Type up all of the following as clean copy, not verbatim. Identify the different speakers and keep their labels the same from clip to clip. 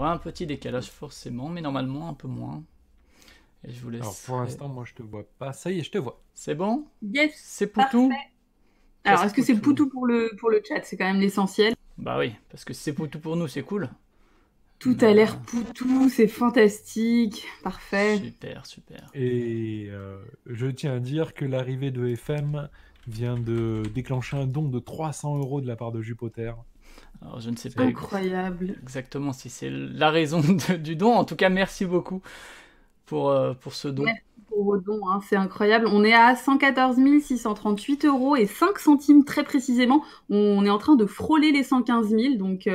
Speaker 1: aura un petit décalage forcément, mais normalement un peu moins. Et je vous
Speaker 2: Alors
Speaker 1: laisse.
Speaker 2: pour l'instant, moi je te vois pas. Ça y est, je te vois.
Speaker 1: C'est bon?
Speaker 3: Yes,
Speaker 1: C'est Poutou?
Speaker 3: parfait. Alors,
Speaker 1: Presque
Speaker 3: est-ce que c'est
Speaker 1: Poutou.
Speaker 3: Poutou pour le chat? C'est quand même l'essentiel.
Speaker 1: Bah oui, parce que si c'est Poutou pour nous, c'est cool.
Speaker 3: Tout
Speaker 1: Mais
Speaker 3: a l'air Poutou, c'est fantastique. Parfait.
Speaker 1: super, super.
Speaker 2: Et je tiens à dire que l'arrivée de FM vient de déclencher un don de 300 € de la part de Jupoter.
Speaker 1: Alors je ne sais pas
Speaker 3: Incroyable.
Speaker 1: exactement si c'est la raison du don. En tout cas, merci beaucoup pour ce don.
Speaker 3: Merci pour vos dons, hein, c'est incroyable. On est à 114 638 € et 5 centimes très précisément. On est en train de frôler les 115 000, donc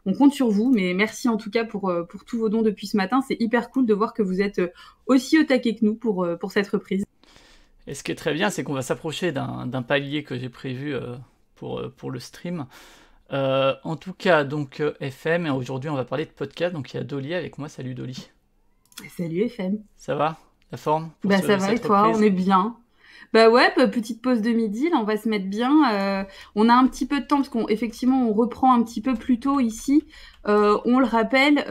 Speaker 3: on compte sur vous. Mais merci en tout cas pour tous vos dons depuis ce matin. C'est hyper cool de voir que vous êtes aussi au taquet que nous pour cette reprise.
Speaker 1: Et ce qui est très bien, c'est qu'on va s'approcher d'un palier que j'ai prévu pour le stream. En tout cas, donc FM, et aujourd'hui on va parler de podcast. Donc il y a Dolly avec moi. Salut Dolly.
Speaker 3: Salut FM.
Speaker 1: Ça va? La forme pour
Speaker 3: Bah ça va et
Speaker 1: cette
Speaker 3: toi?
Speaker 1: reprise?
Speaker 3: On est bien. Bah ouais, petite pause de midi, là on va se mettre bien. On a un petit peu de temps parce qu'effectivement on reprend un petit peu plus tôt ici. On le rappelle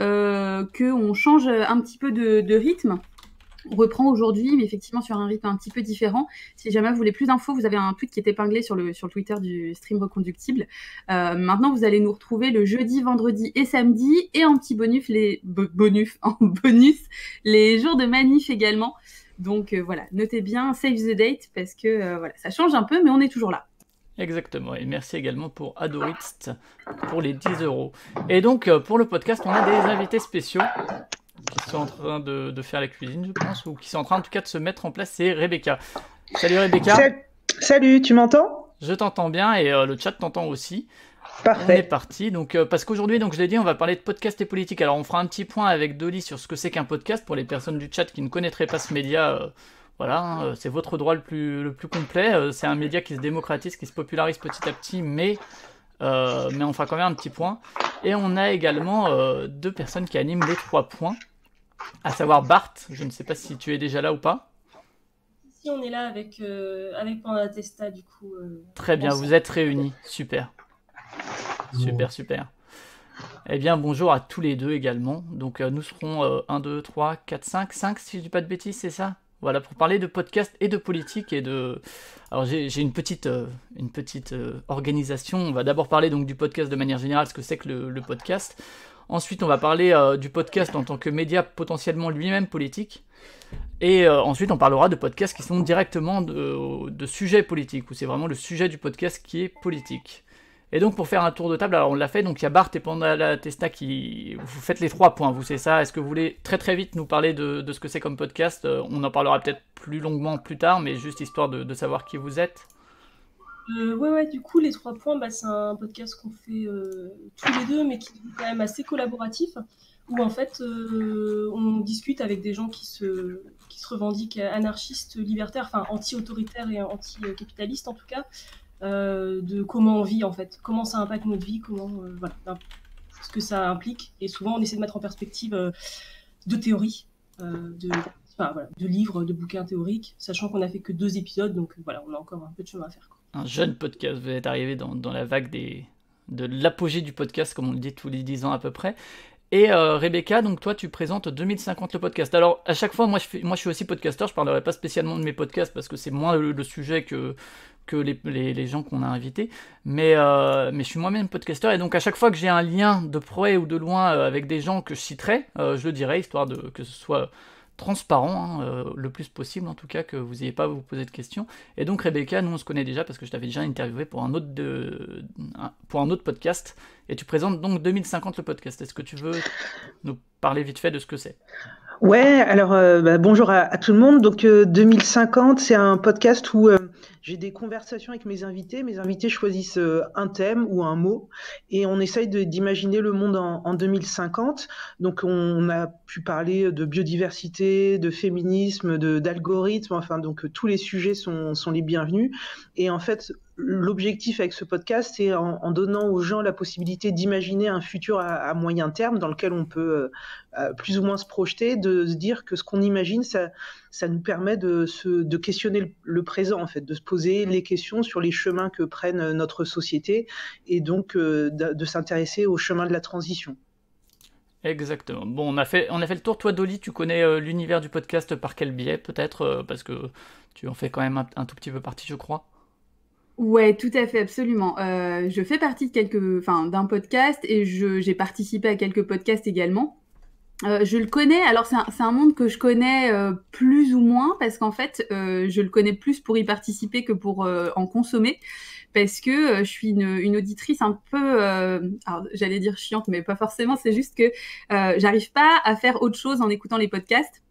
Speaker 3: qu'on change un petit peu de rythme. On reprend aujourd'hui, mais effectivement sur un rythme un petit peu différent. Si jamais vous voulez plus d'infos, vous avez un tweet qui est épinglé sur le Twitter du stream Reconductible. Maintenant, vous allez nous retrouver le jeudi, vendredi et samedi, et en petit bonus les jours de manif également. Donc voilà, notez bien, save the date, parce que voilà, ça change un peu, mais on est toujours là.
Speaker 1: Exactement, et merci également pour Adoritz pour les 10 €. Et donc, pour le podcast, on a des invités spéciaux qui sont en train de faire la cuisine, je pense, ou qui sont en train en tout cas de se mettre en place. C'est Rebecca. Salut Rebecca.
Speaker 4: Salut, tu m'entends?
Speaker 1: Je t'entends bien et le chat t'entend aussi.
Speaker 4: Parfait.
Speaker 1: On est parti, donc, parce qu'aujourd'hui, donc, je l'ai dit, on va parler de podcast et politique. Alors on fera un petit point avec Dolly sur ce que c'est qu'un podcast pour les personnes du chat qui ne connaîtraient pas ce média. Voilà, hein, c'est votre droit le plus complet. C'est un média qui se démocratise, qui se popularise petit à petit, mais on fera quand même un petit point. Et on a également deux personnes qui animent les 3 points, à savoir Bart. Je ne sais pas si tu es déjà là ou pas.
Speaker 5: Si on est là avec Panda Testa, du coup.
Speaker 1: Très bien, vous êtes réunis. Super. Super. Eh bien, bonjour à tous les deux également. Donc, nous serons 1, 2, 3, 4, 5, si je dis pas de bêtises, c'est ça? Voilà, pour parler de podcast et de politique et de... Alors, j'ai une petite organisation. On va d'abord parler donc du podcast de manière générale, ce que c'est que le podcast. Ensuite, on va parler du podcast en tant que média potentiellement lui-même politique. Et ensuite, on parlera de podcasts qui sont directement de sujets politiques, où c'est vraiment le sujet du podcast qui est politique. Et donc pour faire un tour de table, alors on l'a fait, donc il y a Bart et Panda Testa qui... Vous faites les 3 points, vous c'est ça? Est-ce que vous voulez très très vite nous parler de ce que c'est comme podcast? On en parlera peut-être plus longuement plus tard, mais juste histoire de savoir qui vous êtes.
Speaker 5: Ouais, du coup les 3 points, c'est un podcast qu'on fait tous les deux, mais qui est quand même assez collaboratif, où en fait on discute avec des gens qui se revendiquent anarchistes, libertaires, enfin anti-autoritaires et anti-capitalistes en tout cas, de comment on vit en fait, comment ça impacte notre vie, voilà, ce que ça implique. Et souvent on essaie de mettre en perspective de théories, de livres, de bouquins théoriques, sachant qu'on a fait que 2 épisodes, donc voilà, on a encore un peu de chemin à faire, quoi.
Speaker 1: Un jeune podcast, vous êtes arrivé dans la vague de l'apogée du podcast, comme on le dit tous les 10 ans à peu près. Et Rebecca, donc toi tu présentes 2050 le podcast. Alors à chaque fois, moi je suis aussi podcasteur, je parlerai pas spécialement de mes podcasts parce que c'est moins le sujet que les gens qu'on a invités, mais je suis moi-même podcasteur, et donc à chaque fois que j'ai un lien de près ou de loin avec des gens que je citerai, je le dirai, histoire que ce soit transparent, le plus possible en tout cas, que vous n'ayez pas à vous poser de questions. Et donc Rebecca, nous on se connaît déjà parce que je t'avais déjà interviewé pour un autre podcast, et tu présentes donc 2050 le podcast. Est-ce que tu veux nous parler vite fait de ce que c'est?
Speaker 4: Ouais, alors bonjour à tout le monde. Donc 2050, c'est un podcast où j'ai des conversations avec mes invités. Mes invités choisissent un thème ou un mot et on essaye d'imaginer le monde en 2050. Donc on a pu parler de biodiversité, de féminisme, d'algorithme, enfin donc tous les sujets sont les bienvenus. Et en fait, l'objectif avec ce podcast, c'est en donnant aux gens la possibilité d'imaginer un futur à moyen terme dans lequel on peut plus ou moins se projeter, de se dire que ce qu'on imagine, ça nous permet de questionner le présent, en fait, de se poser les questions sur les chemins que prennent notre société et donc de s'intéresser au chemin de la transition.
Speaker 1: Exactement. Bon, on a fait le tour. Toi, Dolly, tu connais l'univers du podcast par quel biais, peut-être, parce que tu en fais quand même un tout petit peu partie, je crois.
Speaker 3: Ouais, tout à fait, absolument. Je fais partie d'un podcast et j'ai participé à quelques podcasts également. Je le connais, alors c'est un monde que je connais plus ou moins parce qu'en fait, je le connais plus pour y participer que pour en consommer. Parce que je suis une auditrice un peu, alors j'allais dire chiante, mais pas forcément, c'est juste que j'arrive pas à faire autre chose en écoutant les podcasts.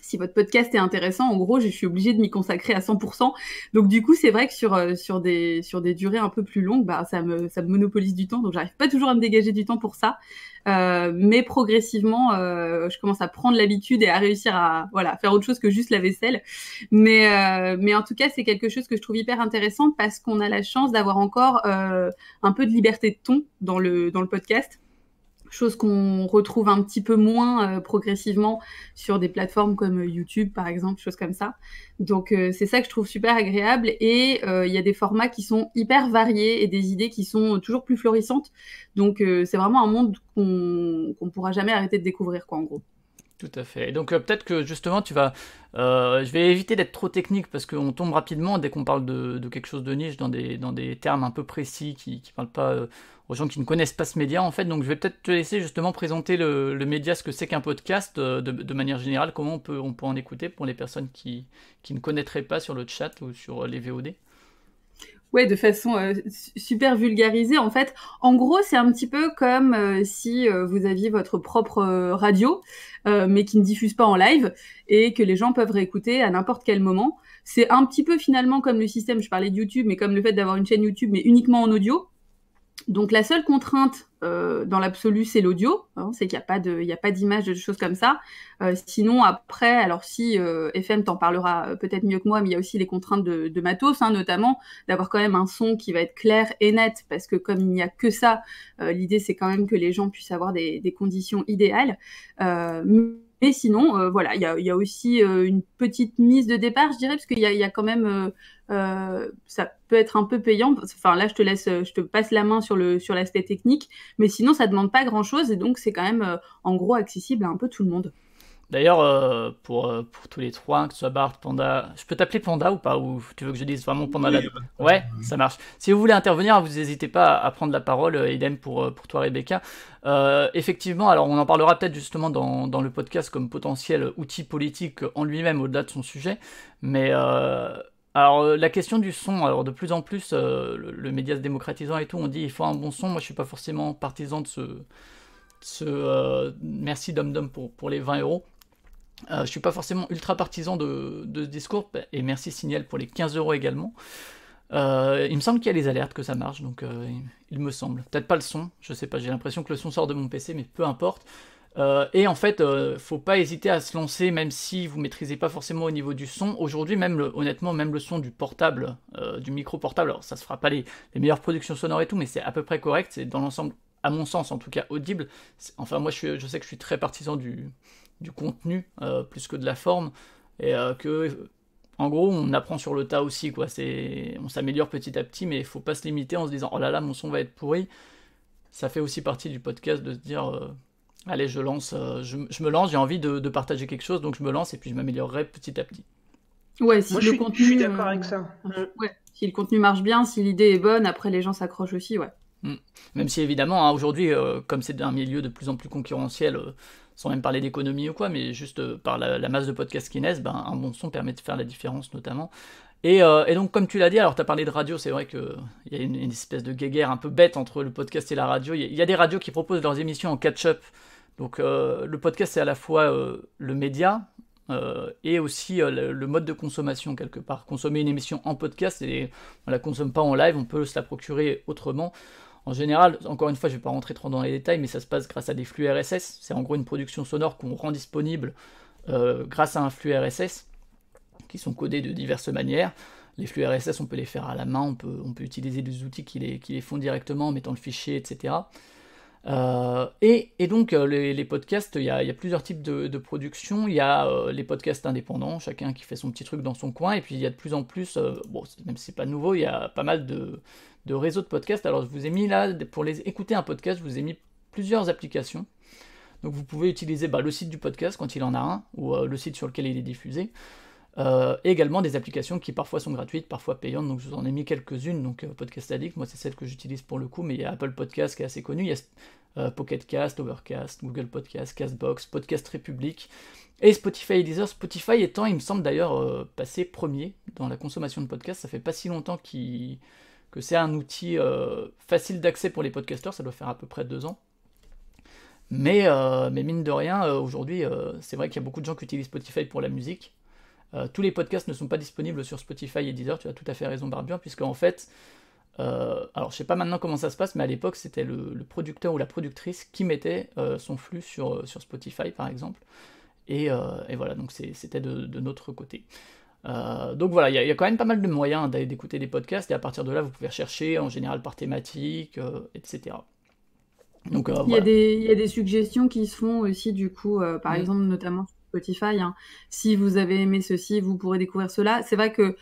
Speaker 3: Si votre podcast est intéressant, en gros, je suis obligée de m'y consacrer à 100%. Donc du coup, c'est vrai que sur des durées un peu plus longues, bah, ça me monopolise du temps. Donc j'arrive pas toujours à me dégager du temps pour ça. Mais progressivement, je commence à prendre l'habitude et à réussir à faire autre chose que juste la vaisselle. Mais en tout cas, c'est quelque chose que je trouve hyper intéressant parce qu'on a la chance d'avoir encore un peu de liberté de ton dans le podcast. Chose qu'on retrouve un petit peu moins progressivement sur des plateformes comme YouTube, par exemple, choses comme ça. Donc, c'est ça que je trouve super agréable. Et il y a des formats qui sont hyper variés et des idées qui sont toujours plus florissantes. Donc, c'est vraiment un monde qu'on pourra jamais arrêter de découvrir, quoi, en gros.
Speaker 1: Tout à fait. Et donc peut-être que justement je vais éviter d'être trop technique parce qu'on tombe rapidement dès qu'on parle de quelque chose de niche dans des termes un peu précis qui parlent pas aux gens qui ne connaissent pas ce média en fait. Donc je vais peut-être te laisser justement présenter le média, ce que c'est qu'un podcast de manière générale, comment on peut en écouter pour les personnes qui ne connaîtraient pas sur le chat ou sur les VOD.
Speaker 3: Ouais, de façon super vulgarisée. En fait, en gros, c'est un petit peu comme si vous aviez votre propre radio, mais qui ne diffuse pas en live et que les gens peuvent réécouter à n'importe quel moment. C'est un petit peu finalement comme le système, je parlais de YouTube, mais comme le fait d'avoir une chaîne YouTube, mais uniquement en audio. Donc la seule contrainte dans l'absolu, c'est l'audio, hein, c'est qu'il n'y a pas d'image, de choses comme ça. Sinon, après, alors si FM t'en parlera peut-être mieux que moi, mais il y a aussi les contraintes de matos, hein, notamment d'avoir quand même un son qui va être clair et net, parce que comme il n'y a que ça, l'idée c'est quand même que les gens puissent avoir des conditions idéales. Mais sinon, voilà, il y a aussi une petite mise de départ, je dirais, parce qu'il y a quand même, ça peut être un peu payant. Enfin, là, je te passe la main sur l'aspect technique, mais sinon, ça demande pas grand-chose et donc c'est quand même, en gros, accessible à un peu tout le monde.
Speaker 1: D'ailleurs, pour tous les trois, que ce soit Bart, Panda, je peux t'appeler Panda ou pas? Ou tu veux que je dise vraiment Panda là? Ouais, ça marche. Si vous voulez intervenir, vous n'hésitez pas à prendre la parole, idem pour toi Rebecca. Effectivement, alors on en parlera peut-être justement dans le podcast comme potentiel outil politique en lui-même au-delà de son sujet. Mais alors la question du son, alors de plus en plus, le média se démocratisant et tout, on dit il faut un bon son. Moi je suis pas forcément partisan de merci Dom Dom pour les 20 euros. Je suis pas forcément ultra partisan de ce discours, et merci Signal pour les 15 euros également. Il me semble qu'il y a les alertes que ça marche, donc il me semble. Peut-être pas le son, je sais pas, j'ai l'impression que le son sort de mon PC, mais peu importe. Et en fait, faut pas hésiter à se lancer, même si vous maîtrisez pas forcément au niveau du son. Aujourd'hui, honnêtement, même le son du portable, du micro portable, alors ça se fera pas les meilleures productions sonores et tout, mais c'est à peu près correct, c'est dans l'ensemble, à mon sens en tout cas, audible. Enfin, moi je sais que je suis très partisan du contenu plus que de la forme, et en gros on apprend sur le tas aussi, quoi. On s'améliore petit à petit, mais il faut pas se limiter en se disant oh là là mon son va être pourri. Ça fait aussi partie du podcast de se dire allez je me lance, j'ai envie de partager quelque chose, donc je me lance et puis je m'améliorerai petit à petit.
Speaker 3: Ouais, si
Speaker 4: Moi,
Speaker 3: le contenu,
Speaker 4: je suis d'accord avec ça.
Speaker 3: Ouais, si le contenu marche bien, si l'idée est bonne, après les gens s'accrochent aussi, ouais.
Speaker 1: Même si évidemment, hein, aujourd'hui, comme c'est un milieu de plus en plus concurrentiel, sans même parler d'économie ou quoi, mais juste par la masse de podcasts qui naissent, ben, un bon son permet de faire la différence notamment. Et donc comme tu l'as dit, alors tu as parlé de radio, c'est vrai qu'il y a une espèce de guéguerre un peu bête entre le podcast et la radio. Il y a des radios qui proposent leurs émissions en catch-up. Donc le podcast c'est à la fois le média, et aussi le mode de consommation quelque part. Consommer une émission en podcast, et on la consomme pas en live, on peut se la procurer autrement. En général, encore une fois, je vais pas rentrer trop dans les détails, mais ça se passe grâce à des flux RSS. C'est en gros une production sonore qu'on rend disponible grâce à un flux RSS qui sont codés de diverses manières. Les flux RSS, on peut les faire à la main, on peut utiliser des outils qui les font directement en mettant le fichier, etc. Et donc les podcasts, il y a plusieurs types de production. Il y a les podcasts indépendants, chacun qui fait son petit truc dans son coin, et puis il y a de plus en plus, bon, même si c'est pas nouveau, il y a pas mal de réseaux de podcasts. Alors je vous ai mis là, pour écouter un podcast, je vous ai mis plusieurs applications. Donc vous pouvez utiliser le site du podcast quand il en a un, ou le site sur lequel il est diffusé. Et également des applications qui parfois sont gratuites, parfois payantes, donc je vous en ai mis quelques-unes, donc Podcast Addict, moi c'est celle que j'utilise pour le coup, mais il y a Apple Podcast qui est assez connu, il y a Pocket Cast, Overcast, Google Podcast, Castbox, Podcast République, et Spotify et Deezer. Spotify étant, il me semble d'ailleurs, passé premier dans la consommation de podcasts, ça fait pas si longtemps que c'est un outil facile d'accès pour les podcasteurs, ça doit faire à peu près 2 ans. Mais mine de rien, aujourd'hui, c'est vrai qu'il y a beaucoup de gens qui utilisent Spotify pour la musique. Tous les podcasts ne sont pas disponibles sur Spotify et Deezer, tu as tout à fait raison Barbian, puisque en fait, alors je sais pas maintenant comment ça se passe, mais à l'époque c'était le producteur ou la productrice qui mettait son flux sur Spotify par exemple, et voilà, donc c'était de notre côté. Donc voilà, il y a quand même pas mal de moyens d'écouter des podcasts, et à partir de là vous pouvez rechercher en général par thématique, etc. Donc
Speaker 3: Il y a
Speaker 1: voilà.
Speaker 3: des suggestions qui se font aussi, du coup, par exemple, notamment sur Spotify. Si vous avez aimé ceci, vous pourrez découvrir cela. C'est vrai que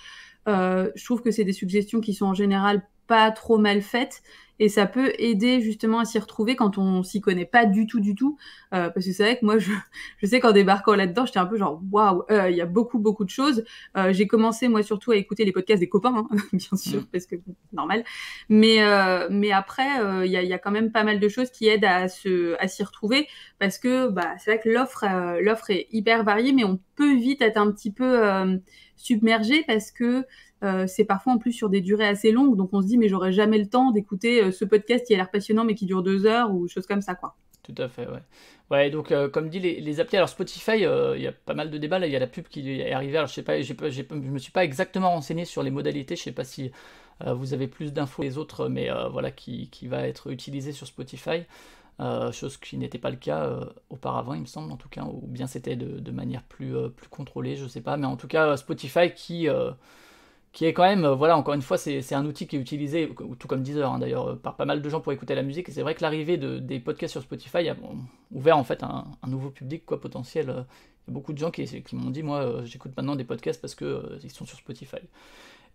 Speaker 3: je trouve que c'est des suggestions qui sont en général pas trop mal faites, et ça peut aider justement à s'y retrouver quand on s'y connaît pas du tout, parce que c'est vrai que moi, je sais qu'en débarquant là-dedans, j'étais un peu genre waouh, il y a beaucoup de choses. J'ai commencé moi surtout à écouter les podcasts des copains, bien sûr, parce que normal. Mais après, il y a quand même pas mal de choses qui aident à s'y retrouver, parce que c'est vrai que l'offre est hyper variée, mais on peut vite être un petit peu submergé, parce que c'est parfois en plus sur des durées assez longues, donc on se dit mais j'aurais jamais le temps d'écouter ce podcast qui a l'air passionnant mais qui dure 2 heures ou choses comme ça, quoi.
Speaker 1: Tout à fait, ouais. Ouais, donc comme dit les applis, alors Spotify, il y a pas mal de débats, là il y a la pub qui est arrivée, alors je sais pas, je me suis pas exactement renseigné sur les modalités, je sais pas si vous avez plus d'infos que les autres, mais voilà, qui va être utilisé sur Spotify, chose qui n'était pas le cas auparavant, il me semble, en tout cas, ou bien c'était de manière plus contrôlée, je sais pas, mais en tout cas Spotify qui est quand même, voilà, encore une fois, c'est un outil qui est utilisé, tout comme Deezer, d'ailleurs, par pas mal de gens pour écouter la musique, et c'est vrai que l'arrivée des podcasts sur Spotify a ouvert en fait un nouveau public, quoi, potentiel. Il y a beaucoup de gens qui m'ont dit, moi, j'écoute maintenant des podcasts parce que ils sont sur Spotify.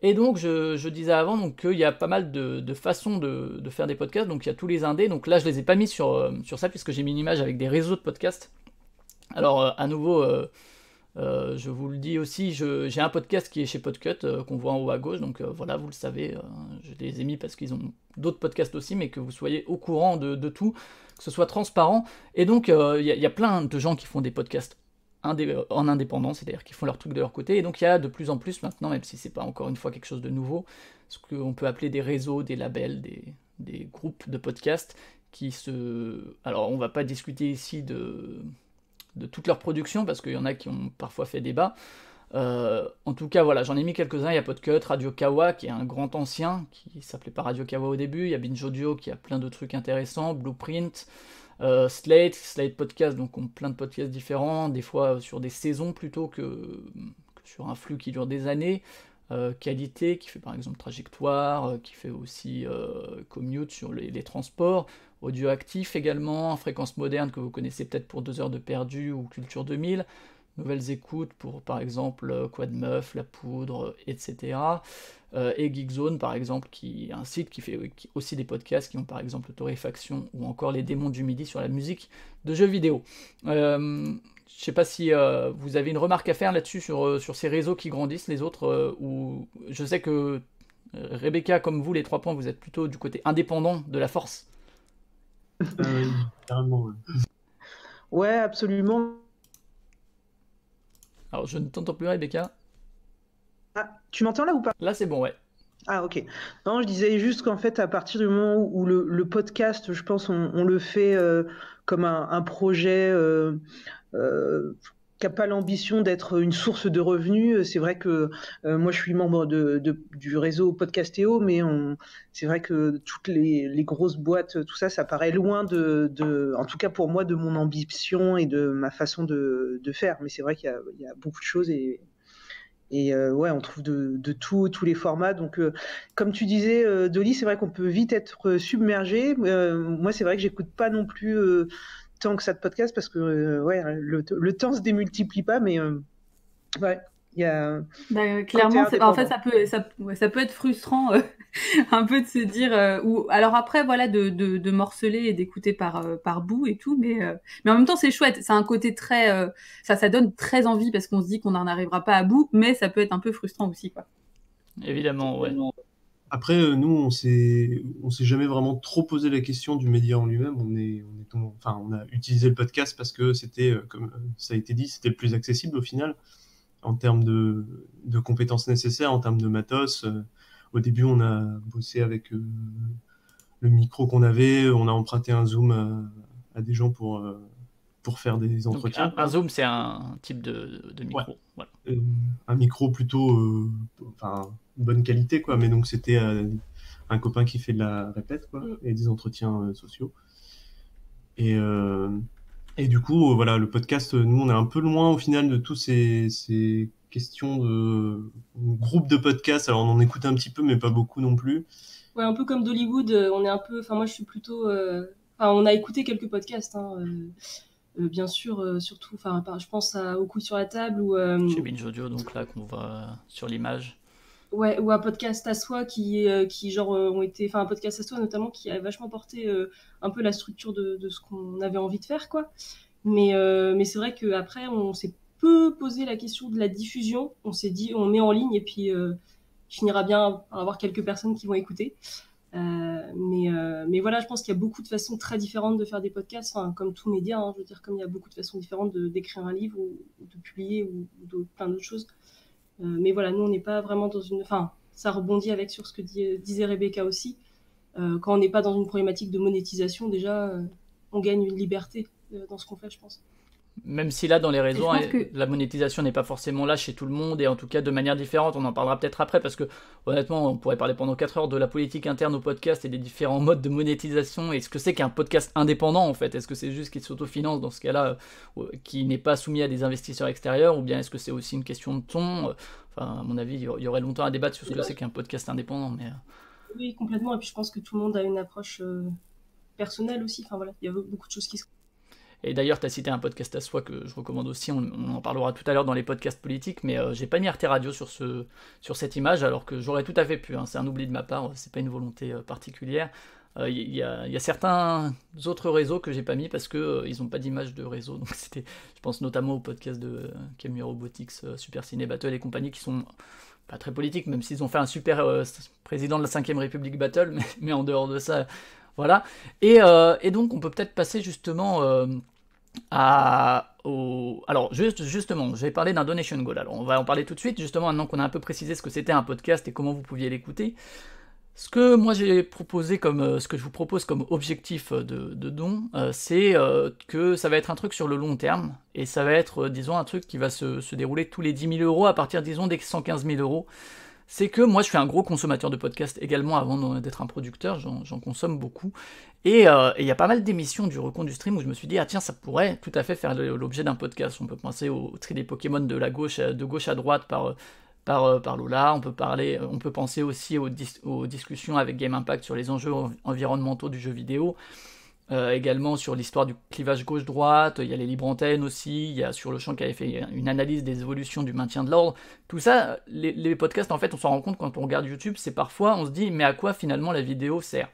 Speaker 1: Et donc, je disais avant donc, qu'il y a pas mal de façons de faire des podcasts, donc il y a tous les indés, donc là, je les ai pas mis sur ça, puisque j'ai mis une image avec des réseaux de podcasts. Alors, à nouveau... je vous le dis aussi, j'ai un podcast qui est chez Podcut, qu'on voit en haut à gauche, donc voilà, vous le savez, je les ai mis parce qu'ils ont d'autres podcasts aussi, mais que vous soyez au courant de tout, que ce soit transparent. Et donc, il y a plein de gens qui font des podcasts en indépendance, c'est-à-dire qui font leur truc de leur côté, et donc il y a de plus en plus maintenant, même si c'est pas encore une fois quelque chose de nouveau, ce qu'on peut appeler des réseaux, des labels, des groupes de podcasts qui se... Alors, on va pas discuter ici de toute leur production, parce qu'il y en a qui ont parfois fait débat. En tout cas, voilà, j'en ai mis quelques-uns. Il y a Podcut, Radio Kawa, qui est un grand ancien, qui s'appelait pas Radio Kawa au début. Il y a Binge Audio, qui a plein de trucs intéressants. Blueprint, Slate Podcast, donc ont plein de podcasts différents, des fois sur des saisons plutôt que sur un flux qui dure des années. Qualité, qui fait par exemple Trajectoire, qui fait aussi Commute sur les transports. Audioactif également, Fréquence Moderne que vous connaissez peut-être pour 2 heures de perdu ou Culture 2000, Nouvelles Écoutes pour par exemple Quad Meuf, La Poudre, etc. Et Geekzone par exemple, qui est un site qui fait aussi des podcasts qui ont par exemple Torréfaction ou encore Les Démons du Midi sur la musique de jeux vidéo. Je sais pas si vous avez une remarque à faire là-dessus sur ces réseaux qui grandissent, les autres, ou je sais que Rebecca, comme vous, les 3 points, vous êtes plutôt du côté indépendant de la force.
Speaker 2: Oui, carrément. Ouais.
Speaker 4: Ouais, absolument.
Speaker 1: Alors, je ne t'entends plus, Rebecca.
Speaker 4: Ah, tu m'entends là ou pas?
Speaker 1: Là, c'est bon, ouais.
Speaker 4: Ah, ok. Non, je disais juste qu'en fait, à partir du moment où le podcast, je pense, on le fait comme un projet qui n'a pas l'ambition d'être une source de revenus. C'est vrai que moi, je suis membre du réseau Podcastéo, mais c'est vrai que toutes les grosses boîtes, tout ça, ça paraît loin en tout cas pour moi, de mon ambition et de ma façon de faire. Mais c'est vrai qu'il y a beaucoup de choses et ouais, on trouve de tout, tous les formats. Donc, comme tu disais, Dolly, c'est vrai qu'on peut vite être submergé. Moi, c'est vrai que j'écoute pas non plus tant que ça de podcast parce que ouais, le temps se démultiplie pas, mais ouais, Il y a
Speaker 3: Clairement,
Speaker 4: côté
Speaker 3: en fait,
Speaker 4: indépendant.
Speaker 3: ça peut être frustrant un peu de se dire, ou alors après, voilà, de morceler et d'écouter par bout et tout, mais en même temps, c'est chouette. C'est un côté très, ça donne très envie parce qu'on se dit qu'on n'en arrivera pas à bout, mais ça peut être un peu frustrant aussi, quoi.
Speaker 1: Évidemment, ouais.
Speaker 6: Après, nous, on s'est jamais vraiment trop posé la question du média en lui-même. Enfin, on a utilisé le podcast parce que c'était, comme ça a été dit, c'était le plus accessible au final, en termes de compétences nécessaires, en termes de matos. Au début, on a bossé avec le micro qu'on avait, on a emprunté un Zoom à des gens pour faire des
Speaker 1: Donc
Speaker 6: entretiens.
Speaker 1: un Zoom, c'est un type de micro.
Speaker 6: Ouais.
Speaker 1: Voilà.
Speaker 6: Un micro plutôt, enfin, bonne qualité, quoi. Mais donc, c'était un copain qui fait de la répète, quoi, et des entretiens sociaux. Et du coup, voilà, le podcast, nous, on est un peu loin au final de tous ces questions de groupe de podcasts. Alors, on en écoute un petit peu, mais pas beaucoup non plus.
Speaker 5: Ouais, un peu comme d'Hollywood, on est un peu. Enfin, moi, je suis plutôt. Enfin, on a écouté quelques podcasts, hein, bien sûr, surtout. Enfin, je pense au coup sur la table ou.
Speaker 1: Chez Binge Audio, donc là, qu'on voit sur l'image.
Speaker 5: Ouais, ou un podcast à soi qui genre ont été. Enfin, un podcast à soi notamment qui a vachement porté un peu la structure de ce qu'on avait envie de faire, quoi. Mais c'est vrai qu'après, on s'est peu posé la question de la diffusion. On s'est dit, on met en ligne et puis il finira bien par avoir quelques personnes qui vont écouter. Mais voilà, je pense qu'il y a beaucoup de façons très différentes de faire des podcasts, enfin, comme tout média, hein, je veux dire, comme il y a beaucoup de façons différentes d'écrire un livre ou de publier ou plein d'autres choses. Mais voilà, nous, on n'est pas vraiment dans une... Enfin, ça rebondit avec sur ce que disait Rebecca aussi. Quand on n'est pas dans une problématique de monétisation, déjà, on gagne une liberté dans ce qu'on fait, je pense.
Speaker 1: Même si là, dans les réseaux,
Speaker 3: Et je pense que...
Speaker 1: la monétisation n'est pas forcément là chez tout le monde, et en tout cas de manière différente. On en parlera peut-être après, parce que honnêtement, on pourrait parler pendant 4 heures de la politique interne au podcast et des différents modes de monétisation, et ce que c'est qu'un podcast indépendant en fait. Est-ce que c'est juste qu'il s'autofinance dans ce cas-là, qui n'est pas soumis à des investisseurs extérieurs, ou bien est-ce que c'est aussi une question de ton Enfin, à mon avis, il y aurait longtemps à débattre sur ce que c'est qu'un podcast indépendant, mais...
Speaker 5: Oui, complètement, et puis je pense que tout le monde a une approche personnelle aussi. Enfin voilà, il y a beaucoup de choses qui se...
Speaker 1: Et d'ailleurs, tu as cité un podcast à soi que je recommande aussi, on en parlera tout à l'heure dans les podcasts politiques, mais j'ai pas mis Arte Radio sur cette image, alors que j'aurais tout à fait pu, hein, c'est un oubli de ma part, c'est pas une volonté particulière. Il y a certains autres réseaux que j'ai pas mis parce que ils ont pas d'image de réseau, donc je pense notamment au podcast de Camille Robotics, Super Ciné Battle et compagnie, qui sont pas très politiques, même s'ils ont fait un super président de la 5ème République Battle, mais en dehors de ça, voilà. Et donc on peut peut-être passer justement... Alors justement, j'ai parlé d'un donation goal, alors on va en parler tout de suite, justement maintenant qu'on a un peu précisé ce que c'était un podcast et comment vous pouviez l'écouter. Ce que moi j'ai proposé ce que je vous propose comme objectif de don, c'est que ça va être un truc sur le long terme, et ça va être, disons, un truc qui va se dérouler tous les 10 000 euros à partir, disons, des 115 000 euros. C'est que moi je suis un gros consommateur de podcasts également avant d'être un producteur, j'en consomme beaucoup, et il y a pas mal d'émissions du Recon du Stream où je me suis dit, ah tiens, ça pourrait tout à fait faire l'objet d'un podcast. On peut penser au tri des Pokémon de gauche à droite par Lola, on peut penser aussi aux discussions avec Game Impact sur les enjeux environnementaux du jeu vidéo, également sur l'histoire du clivage gauche-droite, il y a les libres antennes aussi, il y a Sur le Champ qui avait fait une analyse des évolutions du maintien de l'ordre. Tout ça, les podcasts, en fait, on s'en rend compte quand on regarde YouTube, c'est parfois, on se dit, mais à quoi finalement la vidéo sert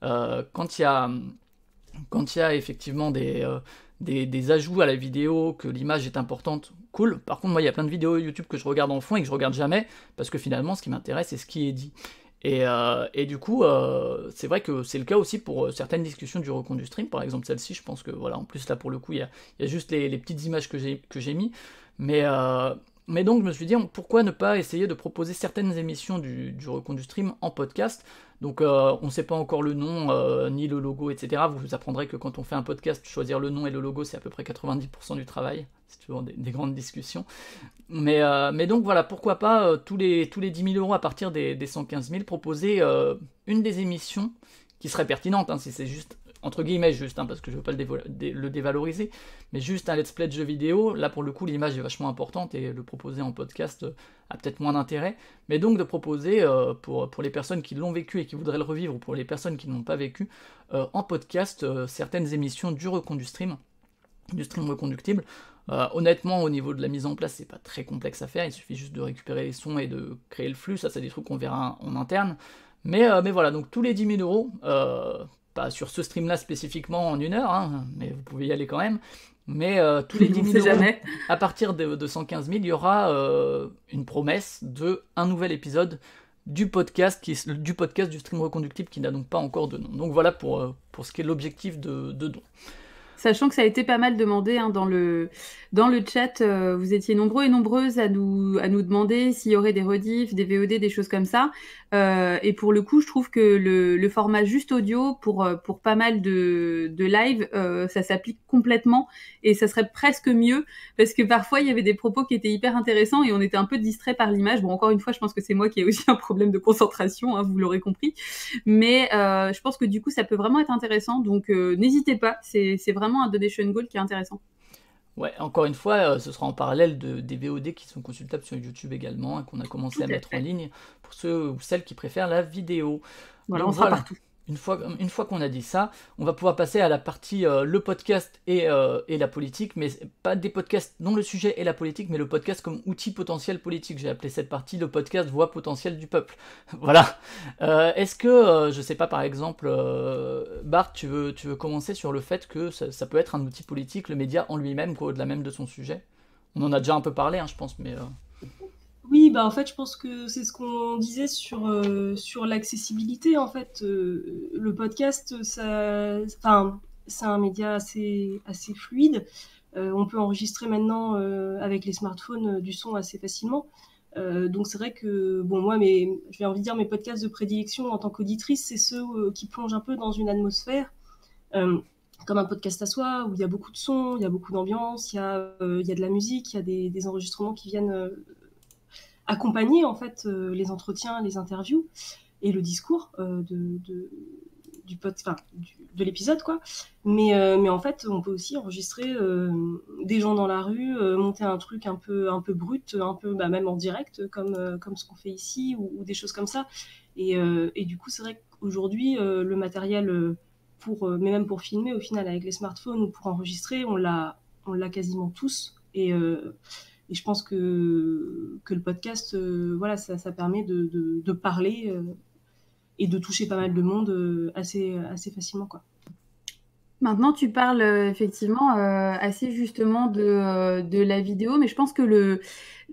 Speaker 1: quand il y a effectivement des ajouts à la vidéo, que l'image est importante, cool. Par contre, moi, il y a plein de vidéos YouTube que je regarde en fond et que je regarde jamais, parce que finalement, ce qui m'intéresse, c'est ce qui est dit. Et du coup, c'est vrai que c'est le cas aussi pour certaines discussions du Recon du Stream, par exemple celle-ci, je pense que, voilà, en plus là, pour le coup, il y a juste les petites images que j'ai mis, mais donc je me suis dit, pourquoi ne pas essayer de proposer certaines émissions du Recon du Stream en podcast. Donc on ne sait pas encore le nom, ni le logo, etc. Vous apprendrez que quand on fait un podcast, choisir le nom et le logo, c'est à peu près 90% du travail. C'est toujours des grandes discussions. Mais donc voilà, pourquoi pas, tous les 10 000 euros à partir des 115 000, proposer une des émissions qui serait pertinente, hein, si c'est juste, entre guillemets juste, hein, parce que je veux pas le dévaloriser, mais juste un let's play de jeu vidéo. Là pour le coup l'image est vachement importante et le proposer en podcast a peut-être moins d'intérêt, mais donc de proposer pour les personnes qui l'ont vécu et qui voudraient le revivre, ou pour les personnes qui ne l'ont pas vécu, en podcast, certaines émissions du Recon du Stream, du stream reconductible. Honnêtement, au niveau de la mise en place, c'est pas très complexe à faire, il suffit juste de récupérer les sons et de créer le flux, ça c'est des trucs qu'on verra en interne. Mais voilà, donc tous les 10 000 €, pas sur ce stream-là spécifiquement en 1 heure, hein, mais vous pouvez y aller quand même, mais tous les 10
Speaker 3: On
Speaker 1: 000
Speaker 3: sait
Speaker 1: €,
Speaker 3: jamais.
Speaker 1: à partir de 115 000, il y aura une promesse de un nouvel épisode du podcast du stream reconductible qui n'a donc pas encore de nom. Donc voilà pour ce qui est l'objectif de don.
Speaker 3: Sachant que ça a été pas mal demandé hein, dans le chat, vous étiez nombreux et nombreuses à nous demander s'il y aurait des rediffs, des VOD, des choses comme ça. Et pour le coup, je trouve que le format juste audio pour pas mal de live, ça s'applique complètement et ça serait presque mieux parce que parfois il y avait des propos qui étaient hyper intéressants et on était un peu distrait par l'image. Bon, encore une fois, je pense que c'est moi qui ai aussi un problème de concentration, hein, vous l'aurez compris. Mais je pense que du coup, ça peut vraiment être intéressant. Donc n'hésitez pas, c'est vraiment un donation goal qui est intéressant.
Speaker 1: Ouais, encore une fois, ce sera en parallèle des VOD qui sont consultables sur YouTube également, et qu'on a commencé à mettre en ligne pour ceux ou celles qui préfèrent la vidéo.
Speaker 3: Voilà,
Speaker 1: Donc
Speaker 3: on sera partout.
Speaker 1: Une fois qu'on a dit ça, on va pouvoir passer à la partie le podcast et la politique, mais pas des podcasts dont le sujet est la politique, mais le podcast comme outil potentiel politique. J'ai appelé cette partie le podcast voix potentielle du peuple. Voilà. Est-ce que, je sais pas, par exemple, Bart, tu veux commencer sur le fait que ça peut être un outil politique, le média en lui-même, quoi, au-delà même de son sujet? On en a déjà un peu parlé, hein, je pense, mais...
Speaker 5: Oui, bah en fait, je pense que c'est ce qu'on disait sur l'accessibilité. En fait, le podcast, c'est un média assez fluide. On peut enregistrer maintenant avec les smartphones du son assez facilement. Donc c'est vrai que bon, moi, j'ai envie de dire mes podcasts de prédilection en tant qu'auditrice, c'est ceux qui plongent un peu dans une atmosphère. Comme un podcast à soi, où il y a beaucoup de sons, il y a beaucoup d'ambiance, il y a de la musique, il y a des enregistrements qui viennent accompagner en fait les entretiens, les interviews et le discours de l'épisode quoi. Mais en fait, on peut aussi enregistrer des gens dans la rue, monter un truc un peu brut, un peu même en direct comme ce qu'on fait ici ou des choses comme ça. Et du coup, c'est vrai qu'aujourd'hui, le matériel mais même pour filmer au final avec les smartphones ou pour enregistrer, on l'a quasiment tous. Et je pense que le podcast, voilà, ça permet de parler et de toucher pas mal de monde assez facilement, quoi.
Speaker 3: Maintenant, tu parles effectivement assez justement de la vidéo, mais je pense que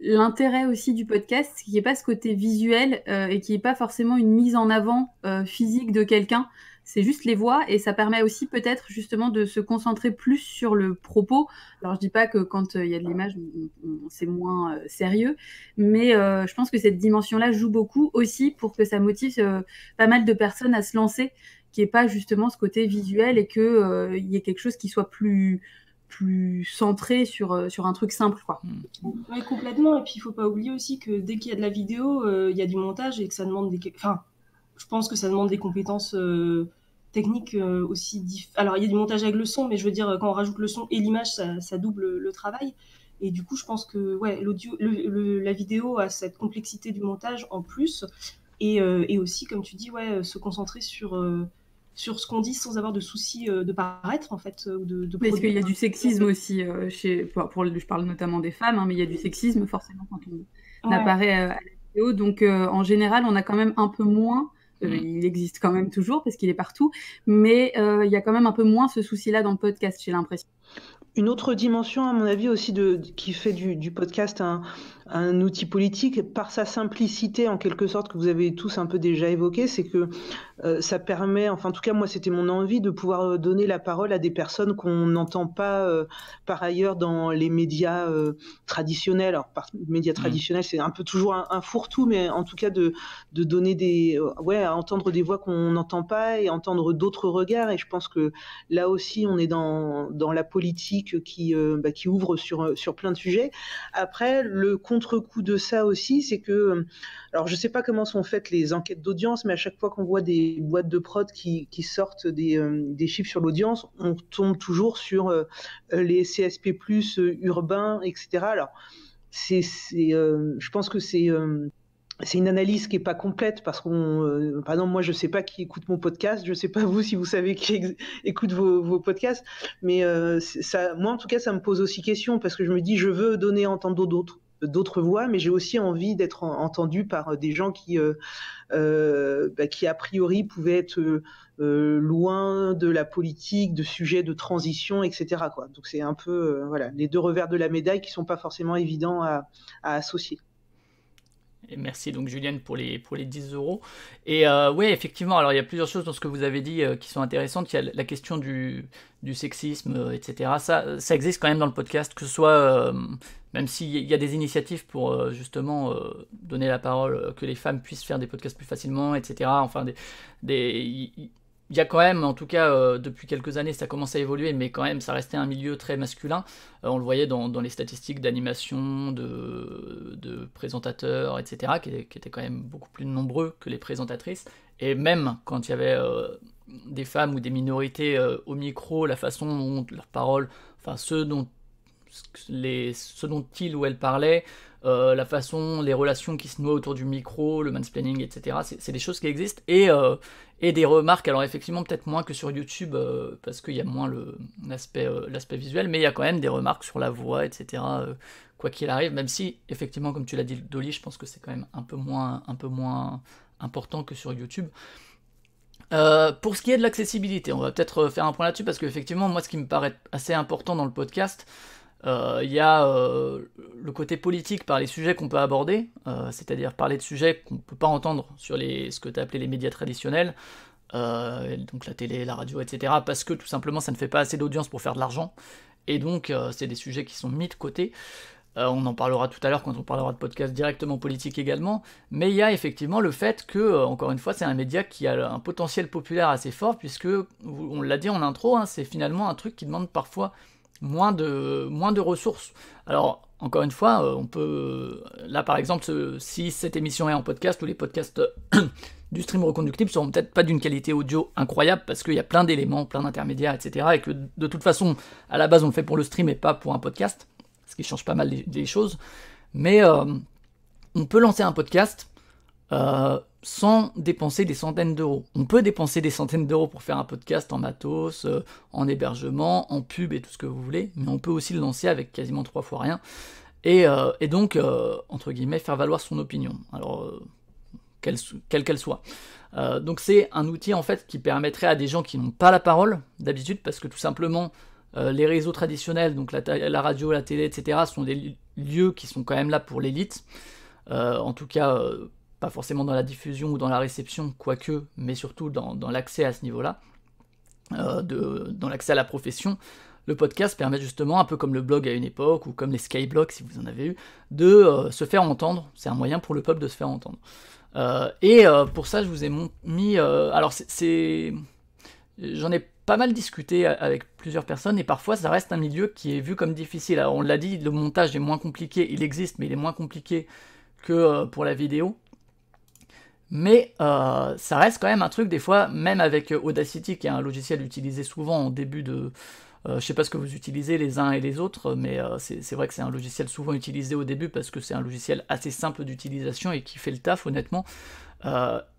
Speaker 3: l'intérêt aussi du podcast, c'est qu'il n'y ait pas ce côté visuel et qu'il n'y ait pas forcément une mise en avant physique de quelqu'un. C'est juste les voix et ça permet aussi peut-être justement de se concentrer plus sur le propos. Alors je dis pas que quand il y a de l'image, c'est moins sérieux, mais je pense que cette dimension-là joue beaucoup aussi pour que ça motive pas mal de personnes à se lancer, qu'il n'y ait pas justement ce côté visuel et qu'il y ait quelque chose qui soit plus centré sur un truc simple, quoi.
Speaker 5: Ouais, complètement. Et puis il faut pas oublier aussi que dès qu'il y a de la vidéo, il y a du montage et que ça demande je pense que ça demande des compétences techniques aussi. Alors, il y a du montage avec le son, mais je veux dire, quand on rajoute le son et l'image, ça double le travail. Et du coup, je pense que ouais, la vidéo a cette complexité du montage en plus. Et aussi, comme tu dis, ouais, se concentrer sur ce qu'on dit sans avoir de souci de paraître, en fait.
Speaker 3: Parce qu'il y a du sexisme aussi, je parle notamment des femmes, hein, mais il y a du sexisme forcément quand on apparaît à la vidéo. Donc, en général, on a quand même un peu moins. Il existe quand même toujours parce qu'il est partout, mais il y a quand même un peu moins ce souci-là dans le podcast, j'ai l'impression.
Speaker 4: Une autre dimension, à mon avis, aussi qui fait du podcast un outil politique, par sa simplicité, en quelque sorte, que vous avez tous un peu déjà évoqué, c'est que ça permet, enfin en tout cas moi c'était mon envie, de pouvoir donner la parole à des personnes qu'on n'entend pas par ailleurs dans les médias traditionnels. Alors médias traditionnels, c'est un peu toujours un fourre-tout, mais en tout cas de donner à entendre des voix qu'on n'entend pas et entendre d'autres regards. Et je pense que là aussi on est dans la politique qui ouvre sur plein de sujets. Après, le contre-coup de ça aussi, c'est que, alors je sais pas comment sont faites les enquêtes d'audience, mais à chaque fois qu'on voit des boîtes de prod qui sortent des chiffres sur l'audience, on tombe toujours sur les CSP+, urbains, etc. Alors, je pense que c'est c'est une analyse qui est pas complète parce qu'on, par exemple, moi, je sais pas qui écoute mon podcast, je sais pas vous si vous savez qui écoute vos podcasts, mais ça, moi, en tout cas, ça me pose aussi question parce que je me dis, je veux donner à entendre d'autres voix, mais j'ai aussi envie d'être entendu par des gens qui a priori pouvaient être loin de la politique, de sujets de transition, etc., quoi. Donc c'est un peu voilà, les deux revers de la médaille qui sont pas forcément évidents à associer.
Speaker 1: Et merci donc Julienne pour les 10 euros. Et oui, effectivement, alors il y a plusieurs choses dans ce que vous avez dit qui sont intéressantes. Il y a la question du sexisme, etc. Ça existe quand même dans le podcast, que ce soit, même s'il y a des initiatives pour justement donner la parole, que les femmes puissent faire des podcasts plus facilement, etc. Enfin, il y a quand même, en tout cas depuis quelques années, ça commence à évoluer, mais quand même ça restait un milieu très masculin. On le voyait dans les statistiques d'animation, de présentateurs, etc., qui étaient quand même beaucoup plus nombreux que les présentatrices. Et même quand il y avait des femmes ou des minorités au micro, la façon dont leurs paroles, enfin ce dont il ou elle parlait, la façon, les relations qui se nouent autour du micro, le mansplaining, etc. C'est des choses qui existent, et des remarques, alors effectivement peut-être moins que sur YouTube, parce qu'il y a moins l'aspect visuel, mais il y a quand même des remarques sur la voix, etc., quoi qu'il arrive, même si, effectivement, comme tu l'as dit, Dolly, je pense que c'est quand même un peu moins important que sur YouTube. Pour ce qui est de l'accessibilité, on va peut-être faire un point là-dessus, parce qu'effectivement, moi, ce qui me paraît assez important dans le podcast, il y a le côté politique par les sujets qu'on peut aborder, c'est-à-dire parler de sujets qu'on ne peut pas entendre sur ce que tu as appelé les médias traditionnels, donc la télé, la radio, etc., parce que tout simplement ça ne fait pas assez d'audience pour faire de l'argent, et donc c'est des sujets qui sont mis de côté. On en parlera tout à l'heure quand on parlera de podcasts directement politiques également, mais il y a effectivement le fait que, encore une fois, c'est un média qui a un potentiel populaire assez fort, puisque, on l'a dit en intro, hein, c'est finalement un truc qui demande parfois moins de ressources. Alors, encore une fois, on peut... Là, par exemple, si cette émission est en podcast, ou les podcasts du stream reconductible seront peut-être pas d'une qualité audio incroyable, parce qu'il y a plein d'éléments, plein d'intermédiaires, etc., et que, de toute façon, à la base, on le fait pour le stream et pas pour un podcast, ce qui change pas mal les choses. Mais on peut lancer un podcast sans dépenser des centaines d'euros. On peut dépenser des centaines d'euros pour faire un podcast en matos, en hébergement, en pub et tout ce que vous voulez, mais on peut aussi le lancer avec quasiment 3 fois rien, et donc, entre guillemets, faire valoir son opinion, alors quelle qu'elle soit. Donc c'est un outil en fait qui permettrait à des gens qui n'ont pas la parole d'habitude, parce que tout simplement les réseaux traditionnels, donc la radio, la télé, etc., sont des lieux qui sont quand même là pour l'élite, en tout cas pas forcément dans la diffusion ou dans la réception, quoique, mais surtout dans l'accès à ce niveau-là, dans l'accès à la profession. Le podcast permet justement, un peu comme le blog à une époque, ou comme les skyblogs si vous en avez eu, de se faire entendre. C'est un moyen pour le peuple de se faire entendre. Et pour ça, je vous ai mis... alors, j'en ai pas mal discuté avec plusieurs personnes, et parfois ça reste un milieu qui est vu comme difficile. Alors, on l'a dit, le montage est moins compliqué, il existe, mais il est moins compliqué que pour la vidéo. Mais ça reste quand même un truc, des fois, même avec Audacity, qui est un logiciel utilisé souvent en début de... je sais pas ce que vous utilisez les uns et les autres, mais c'est vrai que c'est un logiciel souvent utilisé au début, parce que c'est un logiciel assez simple d'utilisation et qui fait le taf, honnêtement.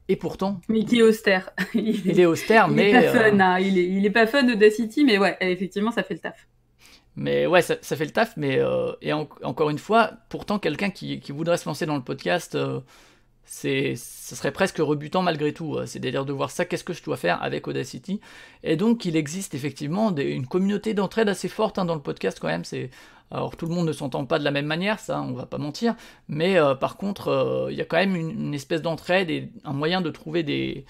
Speaker 1: Et pourtant...
Speaker 3: Mais qui est austère.
Speaker 1: Il est austère, mais...
Speaker 3: Il est pas fun, hein. Il est pas fun, Audacity, mais ouais, effectivement, ça fait le taf.
Speaker 1: Mais ouais, ça fait le taf, mais... encore une fois, pourtant, quelqu'un qui voudrait se lancer dans le podcast... ce serait presque rebutant malgré tout, c'est-à-dire de voir ça, qu'est-ce que je dois faire avec Audacity. Et donc il existe effectivement une communauté d'entraide assez forte dans le podcast quand même. Alors tout le monde ne s'entend pas de la même manière, ça on va pas mentir, mais par contre il y a quand même une espèce d'entraide et un moyen de trouver des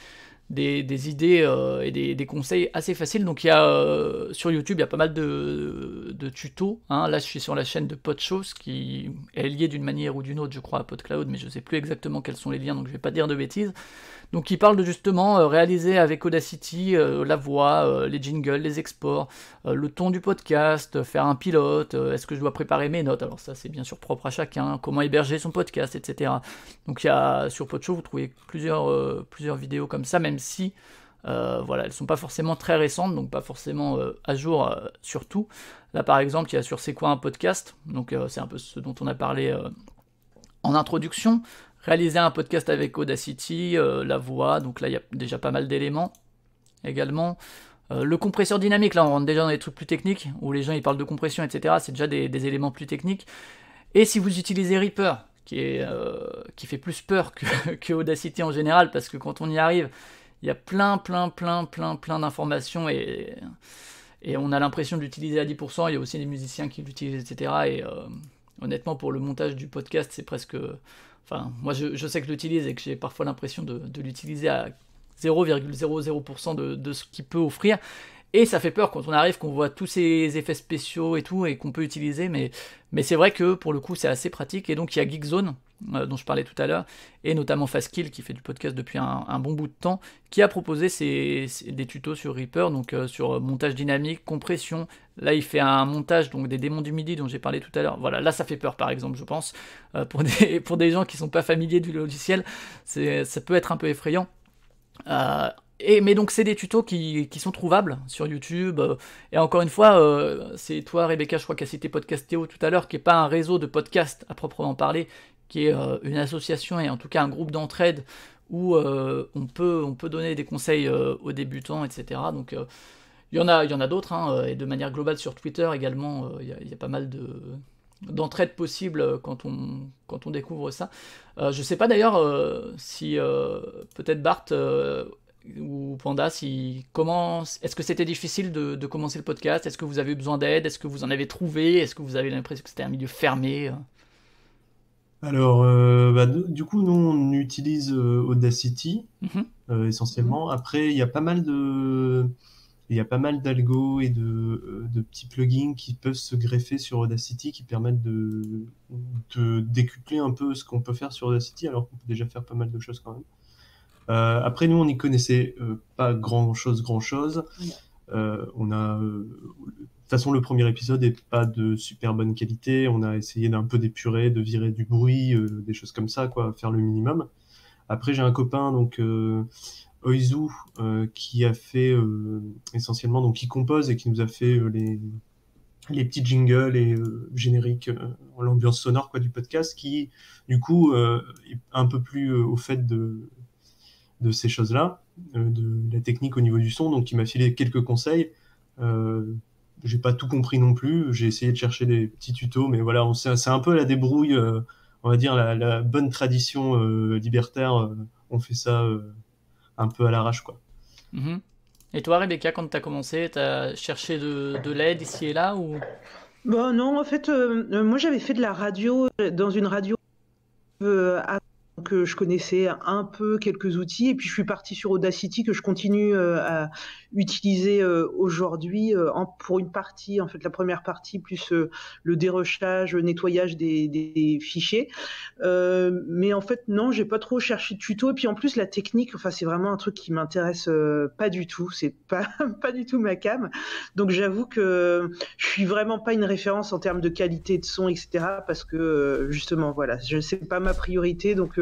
Speaker 1: idées et des conseils assez faciles. Donc il y a sur YouTube, il y a pas mal de tutos, hein. Là je suis sur la chaîne de PodShows qui est liée d'une manière ou d'une autre, je crois, à PodCloud, mais je sais plus exactement quels sont les liens, donc je vais pas dire de bêtises. Donc il parle de justement réaliser avec Audacity la voix, les jingles, les exports, le ton du podcast, faire un pilote, est-ce que je dois préparer mes notes, alors ça c'est bien sûr propre à chacun, comment héberger son podcast, etc. Donc il y a sur PodShow, vous trouvez plusieurs vidéos comme ça, même si voilà, elles sont pas forcément très récentes, donc pas forcément à jour sur tout. Là par exemple, il y a sur C'est quoi un podcast, donc c'est un peu ce dont on a parlé en introduction. réaliser un podcast avec Audacity, la voix, donc là il y a déjà pas mal d'éléments également. Le compresseur dynamique, là on rentre déjà dans des trucs plus techniques, où les gens ils parlent de compression, etc. C'est déjà des éléments plus techniques. Et si vous utilisez Reaper, qui fait plus peur que Audacity en général, parce que quand on y arrive, il y a plein d'informations et on a l'impression de l'utiliser à 10%. Il y a aussi des musiciens qui l'utilisent, etc. Et honnêtement, pour le montage du podcast, c'est presque... Enfin, moi je sais que je l'utilise et que j'ai parfois l'impression de l'utiliser à 0,00% de ce qu'il peut offrir. Et ça fait peur quand on arrive, qu'on voit tous ces effets spéciaux et tout, et qu'on peut utiliser, mais c'est vrai que pour le coup c'est assez pratique. Et donc il y a Geekzone, dont je parlais tout à l'heure, et notamment Fastkill, qui fait du podcast depuis un bon bout de temps, qui a proposé des tutos sur Reaper, donc sur montage dynamique, compression. Là il fait un montage donc des démons du midi dont j'ai parlé tout à l'heure. Voilà, là ça fait peur par exemple, je pense, pour des gens qui sont pas familiers du logiciel, ça peut être un peu effrayant. Mais donc c'est des tutos qui sont trouvables sur YouTube, et encore une fois, c'est toi Rebecca, je crois, qui a cité Podcastéo tout à l'heure, qui n'est pas un réseau de podcasts à proprement parler, qui est une association et en tout cas un groupe d'entraide où on peut donner des conseils aux débutants, etc. Donc il y en a d'autres, hein, et de manière globale sur Twitter également, il y a pas mal d'entraide possible quand on découvre ça. Je sais pas d'ailleurs si peut-être Bart ou Panda, est-ce que c'était difficile de commencer le podcast? Est-ce que vous avez eu besoin d'aide? Est-ce que vous en avez trouvé? Est-ce que vous avez l'impression que c'était un milieu fermé?
Speaker 6: Alors, du coup, nous, on utilise Audacity, essentiellement. Après, il y a pas mal d'algos et de petits plugins qui peuvent se greffer sur Audacity, qui permettent de décupler un peu ce qu'on peut faire sur Audacity, alors qu'on peut déjà faire pas mal de choses quand même. Après, nous, on n'y connaissait pas grand-chose. On a... de toute façon, le premier épisode n'est pas de super bonne qualité. On a essayé d'un peu d'épurer, de virer du bruit, des choses comme ça, quoi, faire le minimum. Après, j'ai un copain, donc Oizu, qui a fait essentiellement, donc qui compose et qui nous a fait les petits jingles et génériques en l'ambiance sonore, quoi, du podcast, qui du coup est un peu plus au fait de ces choses-là, de la technique au niveau du son, donc il m'a filé quelques conseils. J'ai pas tout compris non plus, j'ai essayé de chercher des petits tutos, mais voilà, c'est un peu la débrouille, on va dire la bonne tradition libertaire, on fait ça un peu à l'arrache, quoi.
Speaker 1: Mm-hmm. Et toi Rebecca, quand tu as commencé, tu as cherché de l'aide ici et là ou...
Speaker 4: Bon, non, en fait, moi j'avais fait de la radio dans une radio que je connaissais un peu quelques outils, et puis je suis partie sur Audacity, que je continue à utiliser aujourd'hui pour une partie, en fait la première partie, plus le dérochage, le nettoyage des fichiers. Mais en fait non, j'ai pas trop cherché de tuto, et puis en plus la technique, enfin c'est vraiment un truc qui m'intéresse pas du tout, c'est pas du tout ma cam, donc j'avoue que je suis vraiment pas une référence en termes de qualité de son, etc., parce que justement voilà, c'est pas ma priorité. Donc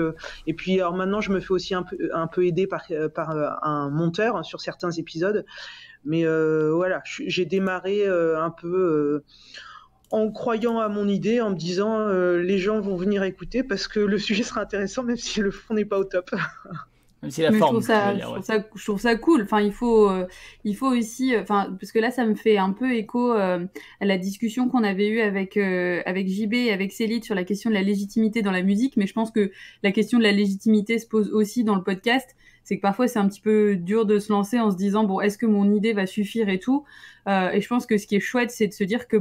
Speaker 4: et puis alors maintenant je me fais aussi un peu aider par un monteur sur certains épisodes, mais voilà, j'ai démarré un peu en croyant à mon idée, en me disant les gens vont venir écouter parce que le sujet sera intéressant, même si le fond n'est pas au top.
Speaker 1: Même si la forme,
Speaker 3: je trouve ça cool. Enfin, il faut aussi, parce que là, ça me fait un peu écho à la discussion qu'on avait eue avec JB et avec Célite sur la question de la légitimité dans la musique. Mais je pense que la question de la légitimité se pose aussi dans le podcast. C'est que parfois, c'est un petit peu dur de se lancer en se disant, bon, est-ce que mon idée va suffire et tout. Et je pense que ce qui est chouette, c'est de se dire que,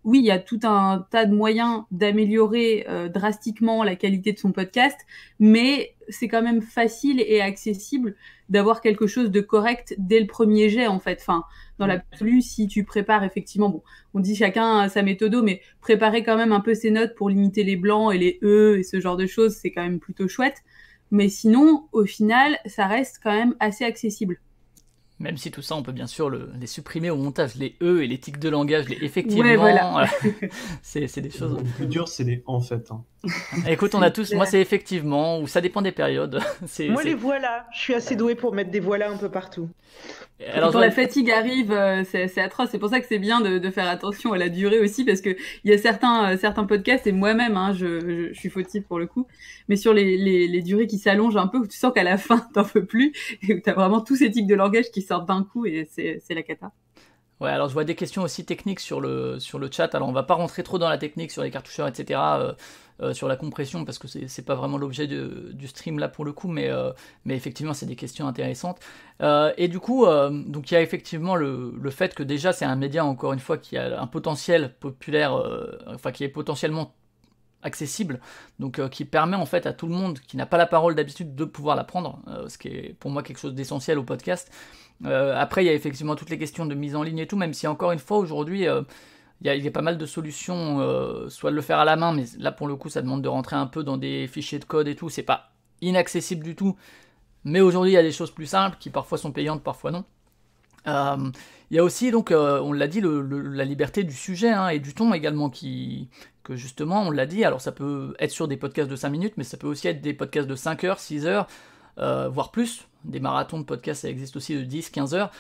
Speaker 3: oui, il y a tout un tas de moyens d'améliorer drastiquement la qualité de son podcast, mais c'est quand même facile et accessible d'avoir quelque chose de correct dès le premier jet, en fait. Enfin, dans l'absolu, si tu prépares effectivement, bon, on dit chacun sa méthode, mais préparer quand même un peu ses notes pour limiter les blancs et les E et ce genre de choses, c'est quand même plutôt chouette. Mais sinon, au final, ça reste quand même assez accessible.
Speaker 1: Même si tout ça, on peut bien sûr les supprimer au montage, les E et les tics de langage, effectivement,
Speaker 3: Ouais, voilà.
Speaker 1: c'est des choses.
Speaker 6: Le plus dur, c'est les en fait. Hein.
Speaker 1: Écoute, on a tous, moi c'est effectivement, ou ça dépend des périodes.
Speaker 4: Moi, les voilà, je suis assez douée pour mettre des voilà un peu partout.
Speaker 1: Alors,
Speaker 3: Quand la fatigue arrive, c'est atroce. C'est pour ça que c'est bien de faire attention à la durée aussi, parce que il y a certains podcasts, et moi-même, hein, je suis fautive pour le coup, mais sur les durées qui s'allongent un peu, où tu sens qu'à la fin, t'en peux plus, et où t'as vraiment tous ces tics de langage qui sortent d'un coup, et c'est la cata.
Speaker 1: Ouais, alors je vois des questions aussi techniques sur le chat. Alors on va pas rentrer trop dans la technique sur les cartoucheurs, etc. Sur la compression, parce que c'est pas vraiment l'objet du stream là pour le coup, mais effectivement c'est des questions intéressantes. Et du coup, donc il y a effectivement le fait que déjà c'est un média, encore une fois, qui a un potentiel populaire, enfin qui est potentiellement accessible, donc qui permet en fait à tout le monde qui n'a pas la parole d'habitude de pouvoir la prendre, ce qui est pour moi quelque chose d'essentiel au podcast. Après, il y a effectivement toutes les questions de mise en ligne et tout, même si encore une fois aujourd'hui, il y a pas mal de solutions, soit de le faire à la main, mais là pour le coup ça demande de rentrer un peu dans des fichiers de code et tout, c'est pas inaccessible du tout, mais aujourd'hui il y a des choses plus simples qui parfois sont payantes, parfois non. Il y a aussi, donc, on l'a dit, la liberté du sujet, hein, et du ton également, que justement, on l'a dit, alors ça peut être sur des podcasts de 5 minutes, mais ça peut aussi être des podcasts de 5 heures, 6 heures, voire plus. Des marathons de podcasts, ça existe aussi de 10, 15 heures.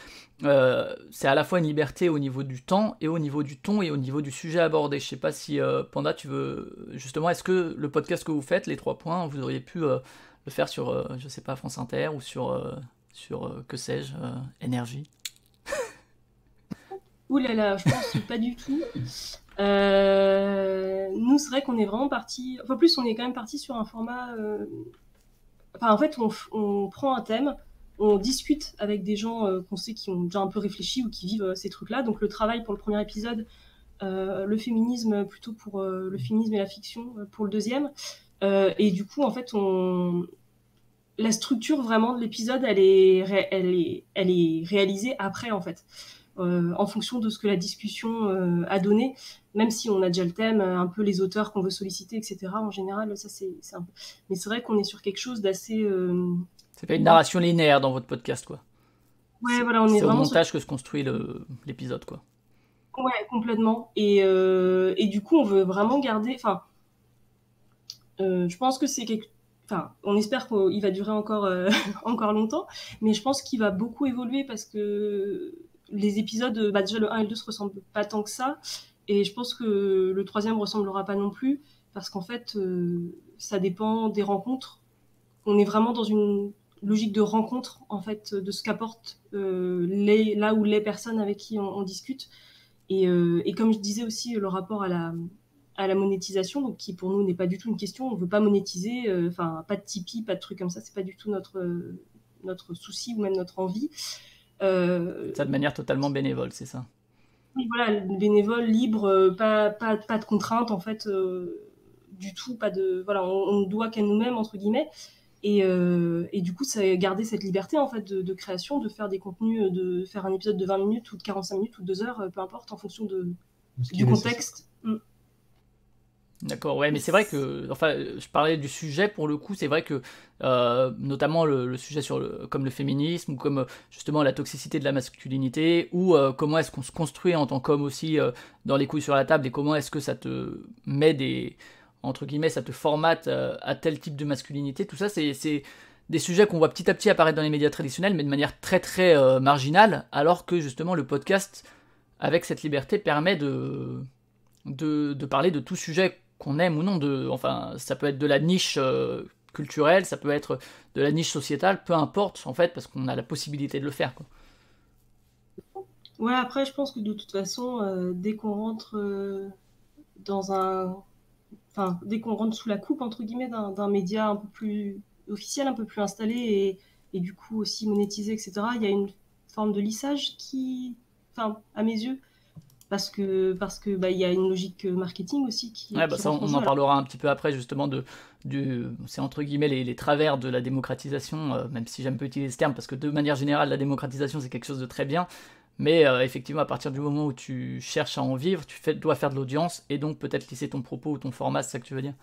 Speaker 1: C'est à la fois une liberté au niveau du temps, et au niveau du ton, et au niveau du sujet abordé. Je sais pas si, Panda, tu veux... Justement, est-ce que le podcast que vous faites, les 3 points, vous auriez pu le faire sur, je sais pas, France Inter, ou sur que sais-je, Énergie?
Speaker 5: Ouh là là, je pense pas du tout. Nous, c'est vrai qu'on est vraiment parti. Enfin, plus, on est quand même parti sur un format. Enfin, en fait, on prend un thème, on discute avec des gens qu'on sait qui ont déjà un peu réfléchi ou qui vivent ces trucs-là. Donc, le travail pour le premier épisode, le féminisme plutôt pour le féminisme et la fiction pour le deuxième. Et du coup, en fait, la structure vraiment de l'épisode, elle est réalisée après, en fait. En fonction de ce que la discussion a donné, même si on a déjà le thème, un peu les auteurs qu'on veut solliciter, etc. En général, ça c'est un peu... Mais c'est vrai qu'on est sur quelque chose d'assez...
Speaker 1: C'est pas une narration linéaire dans votre podcast, quoi.
Speaker 5: Ouais, voilà, on est
Speaker 1: C'est au
Speaker 5: vraiment
Speaker 1: montage que se construit l'épisode, quoi.
Speaker 5: Ouais, complètement. Et du coup, on veut vraiment garder... Enfin, je pense que c'est quelque... Enfin, on espère qu'il va durer encore, encore longtemps, mais je pense qu'il va beaucoup évoluer parce que les épisodes, déjà le 1 et le 2 se ressemblent pas tant que ça, et je pense que le 3e ressemblera pas non plus, parce qu'en fait, ça dépend des rencontres. On est vraiment dans une logique de rencontre, en fait, de ce qu'apportent là où les personnes avec qui on discute. Et comme je disais aussi, le rapport à la monétisation, donc qui pour nous n'est pas du tout une question. On veut pas monétiser, enfin pas de Tipeee, pas de trucs comme ça, c'est pas du tout notre souci ou même notre envie.
Speaker 1: Ça de manière totalement bénévole, c'est ça?
Speaker 5: Oui, voilà, bénévole, libre, pas de contraintes en fait, du tout, pas de, voilà, on ne doit qu'à nous-mêmes entre guillemets. Et du coup, c'est garder cette liberté en fait de création, de faire des contenus, de faire un épisode de 20 minutes ou de 45 minutes ou de 2 heures, peu importe, en fonction du contexte.
Speaker 1: D'accord, ouais, mais c'est vrai que, enfin, je parlais du sujet pour le coup, c'est vrai que, notamment le sujet comme le féminisme, ou comme justement la toxicité de la masculinité, ou comment est-ce qu'on se construit en tant qu'homme aussi dans les couilles sur la table, et comment est-ce que ça te met entre guillemets, ça te formate à tel type de masculinité, tout ça, c'est des sujets qu'on voit petit à petit apparaître dans les médias traditionnels, mais de manière très très marginale, alors que justement le podcast, avec cette liberté, permet de parler de tout sujet qu'on aime ou non, enfin, ça peut être de la niche culturelle, ça peut être de la niche sociétale, peu importe en fait, parce qu'on a la possibilité de le faire, quoi.
Speaker 5: Ouais, après je pense que de toute façon, dès qu'on rentre dès qu'on rentre sous la coupe entre guillemets d'un média un peu plus officiel, un peu plus installé et du coup aussi monétisé, etc., il y a une forme de lissage enfin, à mes yeux, parce que il y a une logique marketing aussi qui
Speaker 1: Ça,
Speaker 5: rentre en
Speaker 1: on
Speaker 5: jeu.
Speaker 1: en parlera un petit peu après justement c'est entre guillemets les travers de la démocratisation, même si j'aime peu utiliser ce terme, parce que de manière générale la démocratisation c'est quelque chose de très bien, mais effectivement à partir du moment où tu cherches à en vivre, dois faire de l'audience, et donc peut-être lisser ton propos ou ton format, c'est ça que tu veux dire?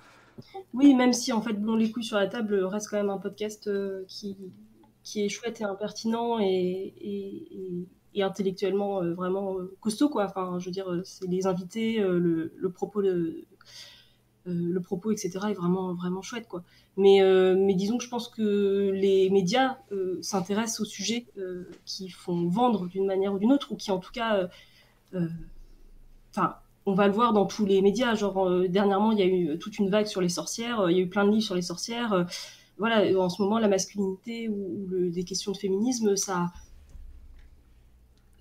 Speaker 5: Oui, même si en fait les couilles sur la table reste quand même un podcast qui est chouette et impertinent et intellectuellement vraiment costaud, quoi. Enfin, je veux dire, c'est les invités, le propos, etc. est vraiment, vraiment chouette, quoi. Mais disons que je pense que les médias s'intéressent aux sujets qui font vendre d'une manière ou d'une autre, ou qui en tout cas, enfin, on va le voir dans tous les médias. Genre dernièrement, il y a eu toute une vague sur les sorcières, il y a eu plein de livres sur les sorcières. Voilà, en ce moment, la masculinité ou des questions de féminisme, ça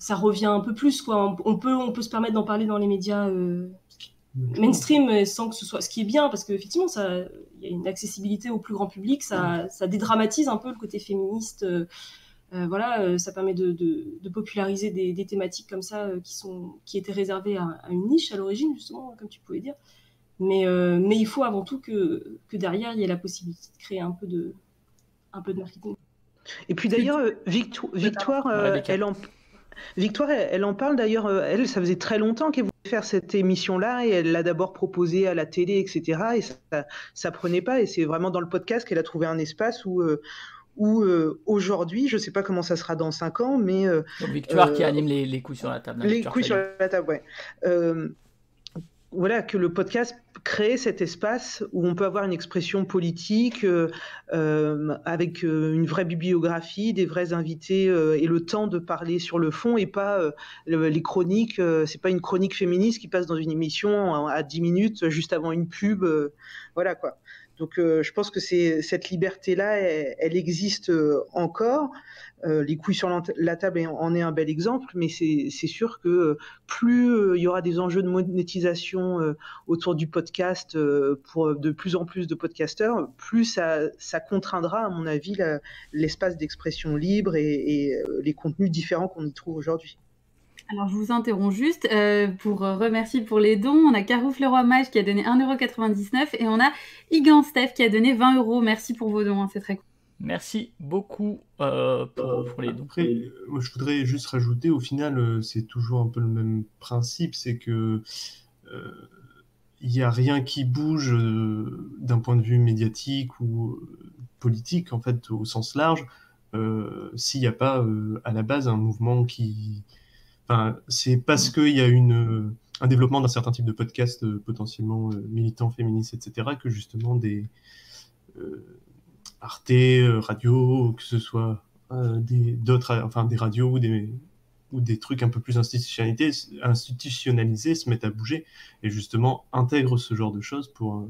Speaker 5: revient un peu plus, quoi. On peut se permettre d'en parler dans les médias mainstream sans que ce soit, ce qui est bien, parce qu'effectivement, il y a une accessibilité au plus grand public, ça dédramatise un peu le côté féministe. Voilà, ça permet de populariser des thématiques comme ça qui étaient réservées à une niche à l'origine, justement, comme tu pouvais dire. Mais il faut avant tout que derrière, il y ait la possibilité de créer un peu de marketing.
Speaker 4: Et puis d'ailleurs, Victoire, elle en parle d'ailleurs. Elle, ça faisait très longtemps qu'elle voulait faire cette émission-là et elle l'a d'abord proposée à la télé, etc. Et ça prenait pas. Et c'est vraiment dans le podcast qu'elle a trouvé un espace où aujourd'hui, je sais pas comment ça sera dans 5 ans, mais
Speaker 1: Donc Victoire qui anime les couilles sur la table.
Speaker 4: Les couilles sur la table, ouais. Voilà, que le podcast crée cet espace où on peut avoir une expression politique avec une vraie bibliographie, des vrais invités et le temps de parler sur le fond et pas les chroniques. C'est pas une chronique féministe qui passe dans une émission à 10 minutes juste avant une pub. Voilà quoi. Donc je pense que cette liberté-là, elle existe encore. Les couilles sur la table en est un bel exemple, mais c'est sûr que plus il y aura des enjeux de monétisation autour du podcast pour de plus en plus de podcasteurs, plus ça contraindra, à mon avis, l'espace d'expression libre et les contenus différents qu'on y trouve aujourd'hui.
Speaker 3: Alors, je vous interromps juste pour remercier pour les dons. On a Carouf Leroy Mage qui a donné 1,99€ et on a Igan Steph qui a donné 20€. Merci pour vos dons, hein, c'est très cool.
Speaker 1: Merci beaucoup pour les dons.
Speaker 6: Après, moi, je voudrais juste rajouter, au final, c'est toujours un peu le même principe, c'est que il n'y a rien qui bouge d'un point de vue médiatique ou politique, en fait, au sens large, s'il n'y a pas à la base un mouvement qui... Enfin, c'est parce qu'il y a un développement d'un certain type de podcast potentiellement militants, féministes, etc., que justement des Arte, radio, que ce soit des radios ou des trucs un peu plus institutionnalisés se mettent à bouger et justement intègrent ce genre de choses pour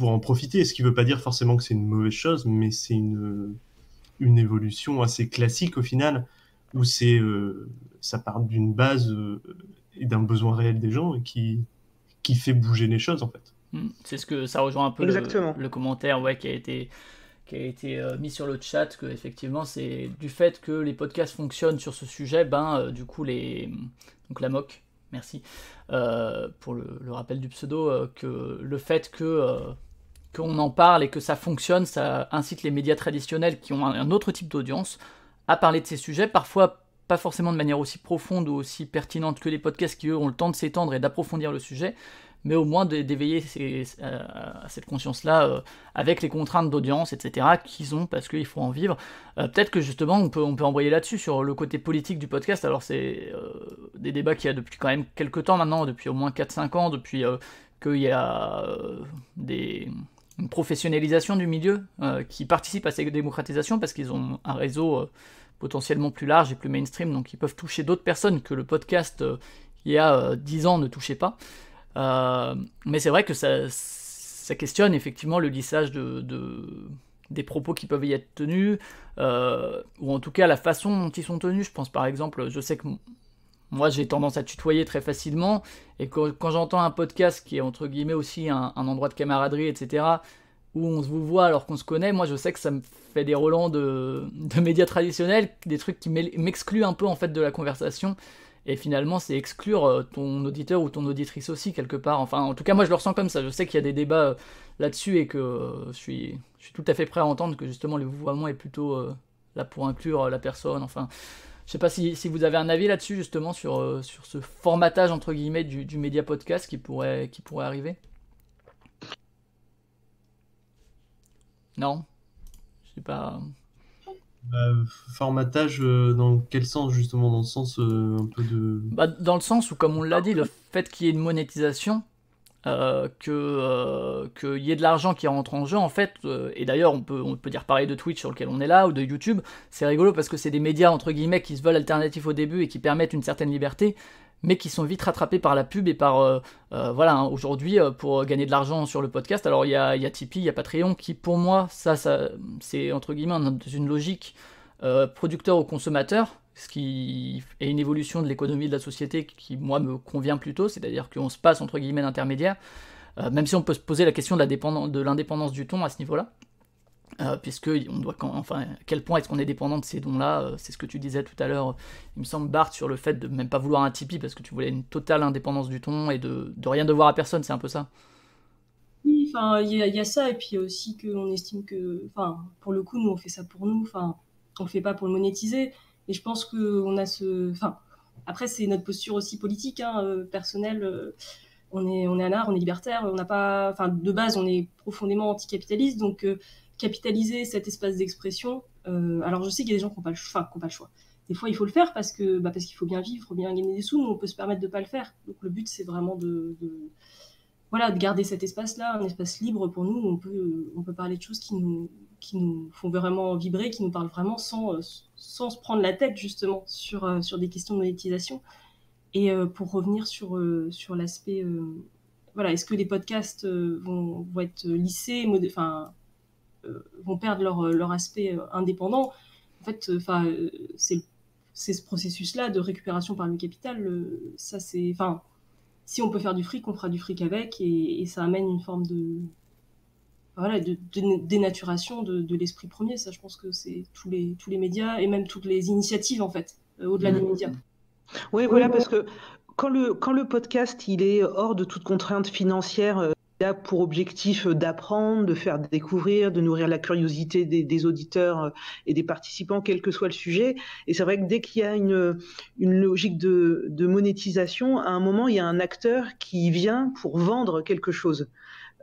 Speaker 6: en profiter. Ce qui ne veut pas dire forcément que c'est une mauvaise chose, mais c'est une évolution assez classique au final, où ça part d'une base et d'un besoin réel des gens et qui fait bouger les choses en fait.
Speaker 1: C'est ce que ça rejoint un peu le commentaire qui a été mis sur le chat, que effectivement c'est du fait que les podcasts fonctionnent sur ce sujet, du coup donc la moque, merci pour le rappel du pseudo, que le fait qu'on en parle et que ça fonctionne, ça incite les médias traditionnels qui ont un autre type d'audience à parler de ces sujets, parfois pas forcément de manière aussi profonde ou aussi pertinente que les podcasts qui eux ont le temps de s'étendre et d'approfondir le sujet, mais au moins d'éveiller à cette conscience-là avec les contraintes d'audience, etc., qu'ils ont parce qu'il faut en vivre. Peut-être que justement on peut envoyer là-dessus sur le côté politique du podcast. Alors c'est des débats qu'il y a depuis quand même quelques temps maintenant, depuis au moins 4-5 ans, depuis qu'il y a une professionnalisation du milieu qui participe à cette démocratisation parce qu'ils ont un réseau potentiellement plus large et plus mainstream, donc ils peuvent toucher d'autres personnes que le podcast il y a 10 ans ne touchait pas. Mais c'est vrai que ça questionne effectivement le lissage des propos qui peuvent y être tenus, ou en tout cas la façon dont ils sont tenus. Je pense par exemple, je sais que moi j'ai tendance à tutoyer très facilement, et quand j'entends un podcast qui est entre guillemets aussi un endroit de camaraderie, etc., où on se vous voit alors qu'on se connaît, moi je sais que ça me fait des relents de médias traditionnels, des trucs qui m'excluent un peu en fait de la conversation. Et finalement, c'est exclure ton auditeur ou ton auditrice aussi, quelque part. Enfin, en tout cas, moi, je le ressens comme ça. Je sais qu'il y a des débats là-dessus et que je suis tout à fait prêt à entendre que, justement, le vouvoiement est plutôt là pour inclure la personne. Enfin, je sais pas si vous avez un avis là-dessus, justement, sur ce formatage, entre guillemets, du média podcast qui pourrait arriver. Non ? Je sais pas...
Speaker 6: Formatage, dans quel sens justement? Dans le sens un peu de...
Speaker 1: Dans le sens où, comme on l'a dit, le fait qu'il y ait une monétisation, qu'il y ait de l'argent qui rentre en jeu, en fait, et d'ailleurs on peut dire pareil de Twitch sur lequel on est là, ou de YouTube, c'est rigolo parce que c'est des médias entre guillemets qui se veulent alternatifs au début et qui permettent une certaine liberté, mais qui sont vite rattrapés par la pub et par voilà, hein, aujourd'hui pour gagner de l'argent sur le podcast. Alors il y a Tipeee, il y a Patreon qui pour moi ça c'est entre guillemets dans une logique producteur au consommateur, ce qui est une évolution de l'économie de la société qui moi me convient plutôt, c'est-à-dire qu'on se passe entre guillemets d'intermédiaire, même si on peut se poser la question de l'indépendance du ton à ce niveau-là. Puisque on doit enfin, à quel point est-ce qu'on est dépendant de ces dons-là, c'est ce que tu disais tout à l'heure, il me semble, Bart, sur le fait de même pas vouloir un Tipeee parce que tu voulais une totale indépendance du ton et de rien devoir à personne, c'est un peu ça.
Speaker 5: Oui, enfin, il y a ça, et puis il y a aussi qu'on estime que, enfin, pour le coup, nous, on fait ça pour nous, enfin, on le fait pas pour le monétiser, et je pense qu'on a enfin, après, c'est notre posture aussi politique, hein, personnelle, on est anard, on est libertaire, on n'a pas, enfin, de base, on est profondément anticapitaliste, donc capitaliser cet espace d'expression, alors je sais qu'il y a des gens qui n'ont pas le choix. Des fois, il faut le faire parce qu'il faut bien vivre, bien gagner des sous, nous, on peut se permettre de pas le faire. Donc le but, c'est vraiment voilà, de garder cet espace-là, un espace libre pour nous, où on peut parler de choses qui nous font vraiment vibrer, qui nous parlent vraiment sans se prendre la tête, justement, sur des questions de monétisation. Et pour revenir sur l'aspect, voilà, est-ce que les podcasts vont être lissés, vont perdre leur aspect indépendant? En fait, c'est ce processus-là de récupération par le capital, ça c'est... Enfin, si on peut faire du fric, on fera du fric avec, et ça amène une forme de dénaturation de l'esprit premier. Ça, je pense que c'est tous les médias et même toutes les initiatives, en fait, au-delà des médias.
Speaker 4: Oui, voilà, parce que quand le podcast il est hors de toute contrainte financière, il a pour objectif d'apprendre, de faire découvrir, de nourrir la curiosité des auditeurs et des participants, quel que soit le sujet. Et c'est vrai que dès qu'il y a une logique de monétisation, à un moment, il y a un acteur qui vient pour vendre quelque chose.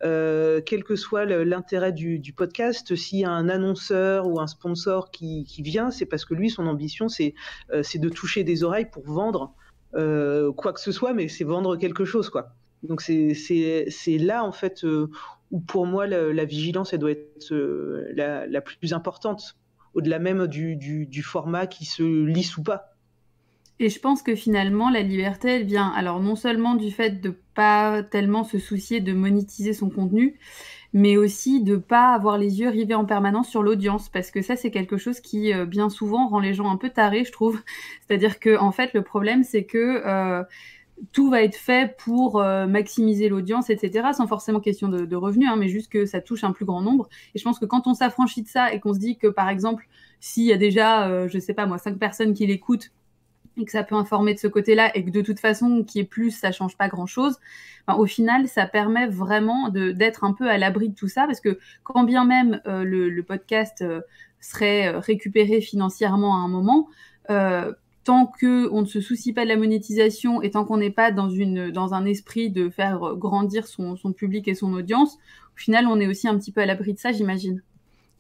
Speaker 4: Quel que soit l'intérêt du podcast, s'il y a un annonceur ou un sponsor qui vient, c'est parce que lui, son ambition, c'est de toucher des oreilles pour vendre quoi que ce soit, mais c'est vendre quelque chose, quoi. Donc c'est là, en fait, où pour moi, la vigilance, elle doit être la plus importante, au-delà même du format qui se lisse ou pas.
Speaker 3: Et je pense que finalement, la liberté, elle vient alors non seulement du fait de pas tellement se soucier de monétiser son contenu, mais aussi de pas avoir les yeux rivés en permanence sur l'audience, parce que ça, c'est quelque chose qui, bien souvent, rend les gens un peu tarés, je trouve. C'est-à-dire que, en fait, le problème, c'est que tout va être fait pour maximiser l'audience, etc., sans forcément question de revenus, hein, mais juste que ça touche un plus grand nombre. Et je pense que quand on s'affranchit de ça et qu'on se dit que, par exemple, s'il y a déjà, je sais pas moi, 5 personnes qui l'écoutent, et que ça peut informer de ce côté-là, et que de toute façon, qu'il y ait plus, ça change pas grand-chose, ben, au final, ça permet vraiment d'être un peu à l'abri de tout ça, parce que quand bien même le podcast serait récupéré financièrement à un moment, tant qu'on ne se soucie pas de la monétisation et tant qu'on n'est pas dans un esprit de faire grandir son public et son audience, au final, on est aussi un petit peu à l'abri de ça, j'imagine.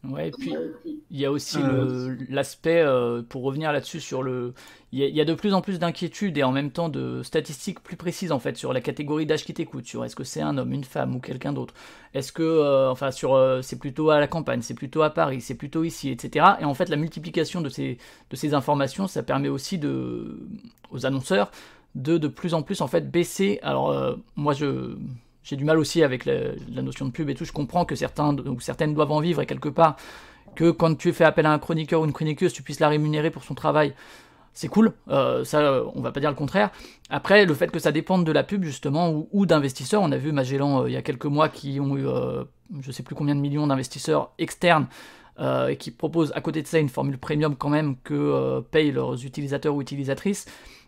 Speaker 1: Ouais, et puis il y a aussi l'aspect, pour revenir là-dessus, il y a de plus en plus d'inquiétudes et en même temps de statistiques plus précises en fait sur la catégorie d'âge qui t'écoute, sur est-ce que c'est un homme, une femme ou quelqu'un d'autre, est-ce que, enfin c'est plutôt à la campagne, c'est plutôt à Paris, c'est plutôt ici, etc. Et en fait la multiplication de ces informations, ça permet aussi aux annonceurs de plus en plus en fait baisser. Alors moi j'ai du mal aussi avec la notion de pub et tout. Je comprends que certains ou certaines doivent en vivre et quelque part que quand tu fais appel à un chroniqueur ou une chroniqueuse, tu puisses la rémunérer pour son travail. C'est cool, ça on va pas dire le contraire. Après, le fait que ça dépende de la pub justement ou d'investisseurs, on a vu Magellan il y a quelques mois qui ont eu je sais plus combien de millions d'investisseurs externes et qui proposent à côté de ça une formule premium quand même que payent leurs utilisateurs ou utilisatrices.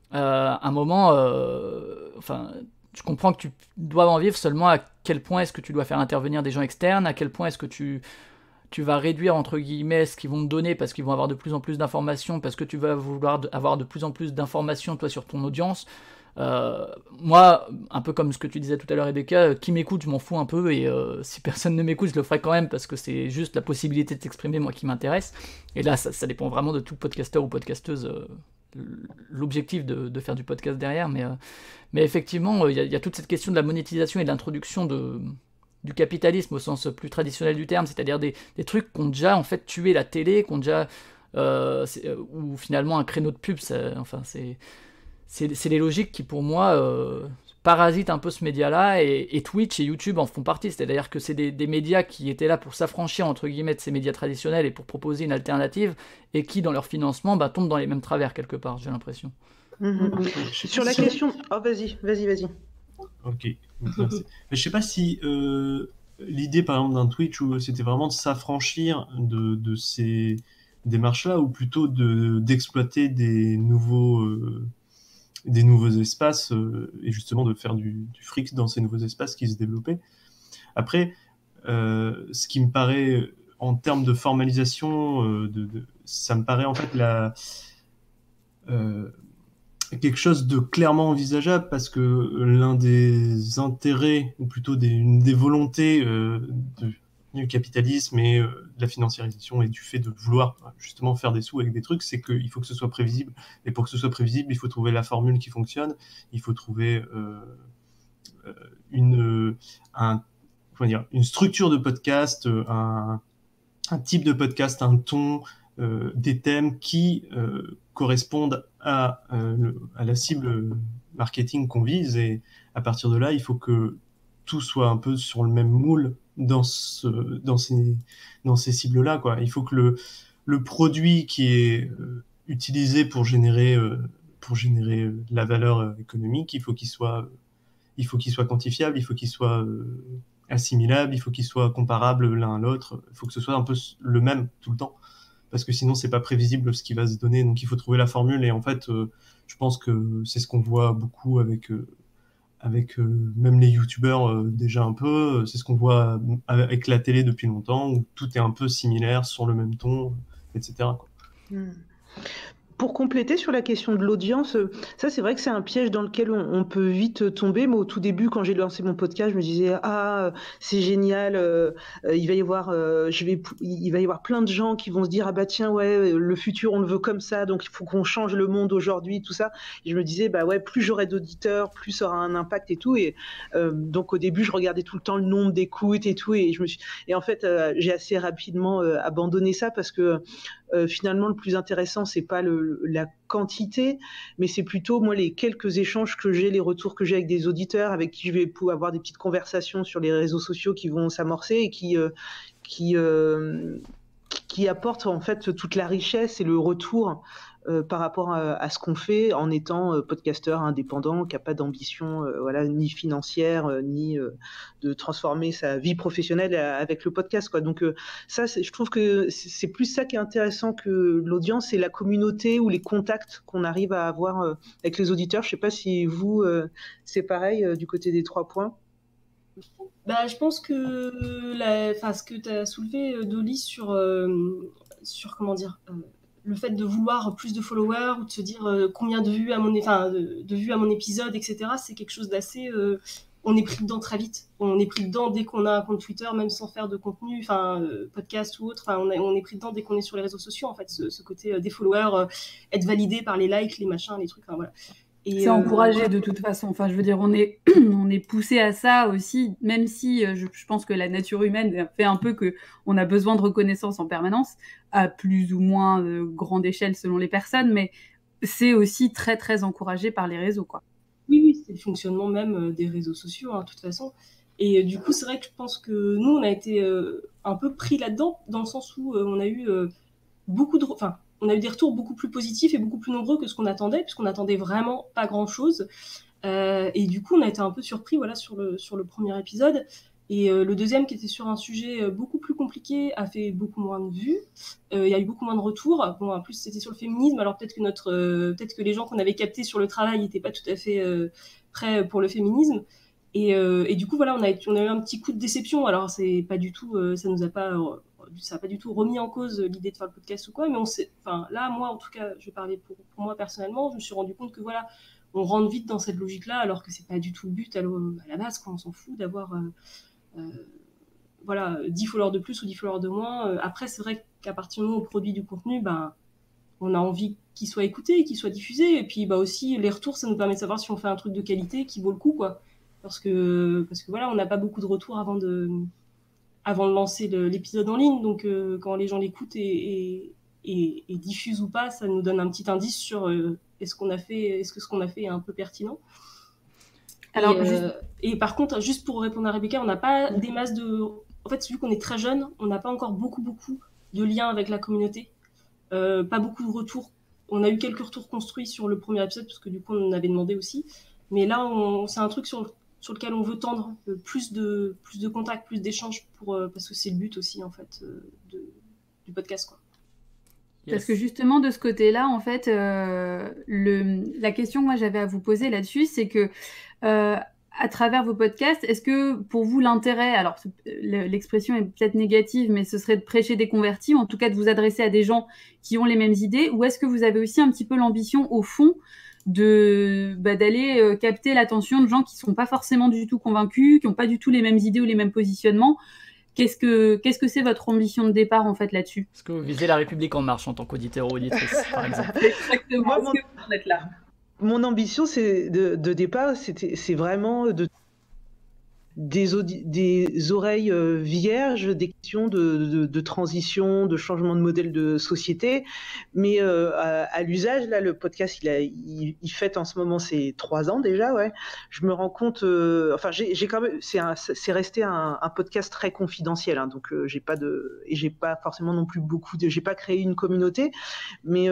Speaker 1: À un moment, enfin... Je comprends que tu dois en vivre, seulement à quel point est-ce que tu dois faire intervenir des gens externes, à quel point est-ce que tu vas réduire entre guillemets ce qu'ils vont te donner parce qu'ils vont avoir de plus en plus d'informations, parce que tu vas vouloir avoir de plus en plus d'informations toi sur ton audience. Moi, un peu comme ce que tu disais tout à l'heure, Rebecca, qui m'écoute, je m'en fous un peu, et si personne ne m'écoute, je le ferai quand même, parce que c'est juste la possibilité de s'exprimer, moi, qui m'intéresse. Et là, ça dépend vraiment de tout podcasteur ou podcasteuse, l'objectif de faire du podcast derrière, mais effectivement, il y a toute cette question de la monétisation et de l'introduction du capitalisme au sens plus traditionnel du terme, c'est-à-dire des trucs qui ont déjà en fait tué la télé, qui ont déjà ou finalement un créneau de pub, c'est les logiques qui pour moi parasitent un peu ce média-là, et Twitch et YouTube en font partie, c'est-à-dire que c'est des médias qui étaient là pour s'affranchir entre guillemets de ces médias traditionnels et pour proposer une alternative, et qui dans leur financement tombent dans les mêmes travers quelque part, j'ai l'impression.
Speaker 4: Sur la question... Oh, vas-y.
Speaker 6: Ok, merci. Mais je sais pas si l'idée, par exemple, d'un Twitch, c'était vraiment de s'affranchir de ces démarches-là, ou plutôt d'exploiter des nouveaux espaces, et justement de faire du fric dans ces nouveaux espaces qui se développaient. Après, ce qui me paraît, en termes de formalisation, ça me paraît en fait quelque chose de clairement envisageable, parce que l'un des intérêts, ou plutôt une des volontés du capitalisme et de la financiarisation, et du fait de vouloir justement faire des sous avec des trucs, c'est qu'il faut que ce soit prévisible. Et pour que ce soit prévisible, il faut trouver la formule qui fonctionne, il faut trouver une structure de podcast, un type de podcast, un ton, des thèmes qui correspondent à la cible marketing qu'on vise, et à partir de là, il faut que tout soit un peu sur le même moule dans ces cibles-là, quoi. Il faut que le produit qui est utilisé pour générer de la valeur économique, il faut qu'il soit quantifiable, il faut qu'il soit assimilable, il faut qu'il soit comparable l'un à l'autre, il faut que ce soit un peu le même tout le temps, parce que sinon c'est pas prévisible ce qui va se donner. Donc il faut trouver la formule, et en fait je pense que c'est ce qu'on voit beaucoup avec même les youtubeurs déjà un peu, c'est ce qu'on voit avec la télé depuis longtemps, où tout est un peu similaire, sur le même ton, etc., quoi.
Speaker 4: Pour compléter sur la question de l'audience, ça c'est vrai que c'est un piège dans lequel on peut vite tomber. Moi, au tout début, quand j'ai lancé mon podcast, je me disais c'est génial, il va y avoir plein de gens qui vont se dire tiens, ouais, le futur on le veut comme ça, donc il faut qu'on change le monde aujourd'hui, tout ça. Et je me disais ouais, plus j'aurai d'auditeurs, plus ça aura un impact et tout. Et donc au début, je regardais tout le temps le nombre d'écoutes et tout, et en fait j'ai assez rapidement abandonné ça, parce que finalement le plus intéressant c'est pas la quantité, mais c'est plutôt moi les quelques échanges que j'ai, les retours que j'ai avec des auditeurs avec qui je vais pouvoir avoir des petites conversations sur les réseaux sociaux qui vont s'amorcer, et qui apportent en fait toute la richesse et le retour par rapport à ce qu'on fait, en étant podcasteur indépendant qui n'a pas d'ambition ni financière ni de transformer sa vie professionnelle avec le podcast, quoi. Donc ça, je trouve que c'est plus ça qui est intéressant que l'audience, c'est la communauté ou les contacts qu'on arrive à avoir avec les auditeurs. Je sais pas si vous c'est pareil du côté des 3 points.
Speaker 5: Je pense que ce que tu as soulevé, Dolly, sur comment dire, le fait de vouloir plus de followers, ou de se dire combien de vues à mon épisode, etc., c'est quelque chose d'assez... on est pris dedans très vite. On est pris dedans dès qu'on a un compte Twitter, même sans faire de contenu, podcast ou autre. On est pris dedans dès qu'on est sur les réseaux sociaux, en fait, ce côté des followers, être validé par les likes, les machins, les trucs, voilà.
Speaker 3: C'est encouragé de toute façon. Enfin, je veux dire, on est poussé à ça aussi, même si je pense que la nature humaine fait un peu qu'on a besoin de reconnaissance en permanence, à plus ou moins grande échelle selon les personnes, mais c'est aussi très, très encouragé par les réseaux, quoi.
Speaker 5: Oui, c'est le fonctionnement même des réseaux sociaux, de toute façon. Et du coup, c'est vrai que je pense que nous, on a été un peu pris là-dedans, dans le sens où on a eu on a eu des retours beaucoup plus positifs et beaucoup plus nombreux que ce qu'on attendait, puisqu'on n'attendait vraiment pas grand-chose. Et du coup, on a été un peu surpris sur le premier épisode. Et le deuxième, qui était sur un sujet beaucoup plus compliqué, a fait beaucoup moins de vues. Il y a eu beaucoup moins de retours. Bon, en plus, c'était sur le féminisme, alors peut-être que les gens qu'on avait captés sur le travail n'étaient pas tout à fait prêts pour le féminisme. Et du coup, voilà, on a eu un petit coup de déception. Alors, c'est pas du tout, ça n'a pas du tout remis en cause l'idée de faire le podcast ou quoi, mais là, moi, en tout cas, je vais parler pour moi personnellement, je me suis rendu compte que voilà, on rentre vite dans cette logique-là, alors que c'est pas du tout le but à la base, quoi. On s'en fout d'avoir 10 followers de plus ou 10 followers de moins. Après, c'est vrai qu'à partir du moment où on produit du contenu, on a envie qu'il soit écouté, qu'il soit diffusé. Et puis aussi, les retours, ça nous permet de savoir si on fait un truc de qualité qui vaut le coup, quoi. Parce que voilà, on n'a pas beaucoup de retours avant de lancer l'épisode en ligne. Donc, quand les gens l'écoutent et diffusent ou pas, ça nous donne un petit indice sur est-ce que ce qu'on a fait est un peu pertinent. Alors, et par contre, juste pour répondre à Rebecca, on n'a pas des masses de... En fait, vu qu'on est très jeune, on n'a pas encore beaucoup de liens avec la communauté. Pas beaucoup de retours. On a eu quelques retours construits sur le premier épisode, parce que du coup, on en avait demandé aussi. Mais là, c'est un truc sur lequel on veut tendre plus de contacts, plus d'échanges, parce que c'est le but aussi, en fait, du podcast, quoi.
Speaker 3: Parce que justement, de ce côté-là, en fait, la question que moi j'avais à vous poser là-dessus, c'est que à travers vos podcasts, est-ce que pour vous l'intérêt, alors l'expression est peut-être négative, mais ce serait de prêcher des convertis, ou en tout cas de vous adresser à des gens qui ont les mêmes idées, ou est-ce que vous avez aussi un petit peu l'ambition, au fond, d'aller capter l'attention de gens qui sont pas forcément du tout convaincus, qui n'ont pas du tout les mêmes idées ou les mêmes positionnements? Qu'est-ce que c'est votre ambition de départ, en fait, là-dessus?
Speaker 1: Est-ce que vous visez La République En Marche en tant qu'auditeur ou auditrice, par exemple?
Speaker 3: Exactement ce que vous êtes là.
Speaker 4: Mon ambition, de départ, c'est vraiment des oreilles vierges, des questions de transition, de changement de modèle de société. Mais à l'usage, là, le podcast, il fête en ce moment ses 3 ans déjà, ouais. Je me rends compte, j'ai quand même, c'est resté un podcast très confidentiel, hein, donc j'ai pas forcément non plus j'ai pas créé une communauté, mais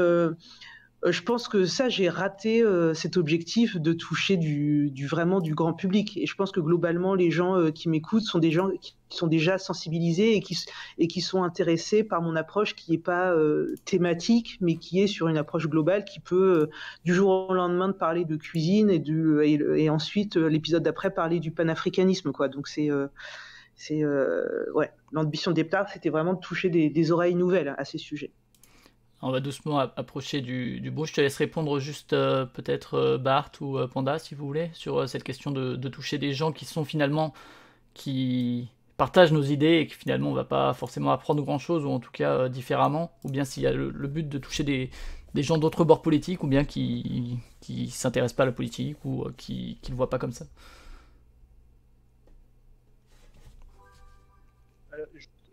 Speaker 4: je pense que j'ai raté cet objectif de toucher vraiment du grand public. Et je pense que globalement, les gens qui m'écoutent sont des gens qui sont déjà sensibilisés et qui sont intéressés par mon approche qui n'est pas thématique, mais qui est sur une approche globale qui peut, du jour au lendemain, de parler de cuisine et ensuite, l'épisode d'après, parler du panafricanisme, quoi. Donc l'ambition de départ, c'était vraiment de toucher des oreilles nouvelles à ces sujets.
Speaker 1: On va doucement approcher du bout. Je te laisse répondre juste peut-être Bart ou Panda, si vous voulez, sur cette question de toucher des gens qui partagent nos idées et qui finalement on va pas forcément apprendre grand-chose, ou en tout cas différemment, ou bien s'il y a le but de toucher des gens d'autres bords politiques, ou bien qui s'intéressent pas à la politique, ou qui le voient pas comme ça.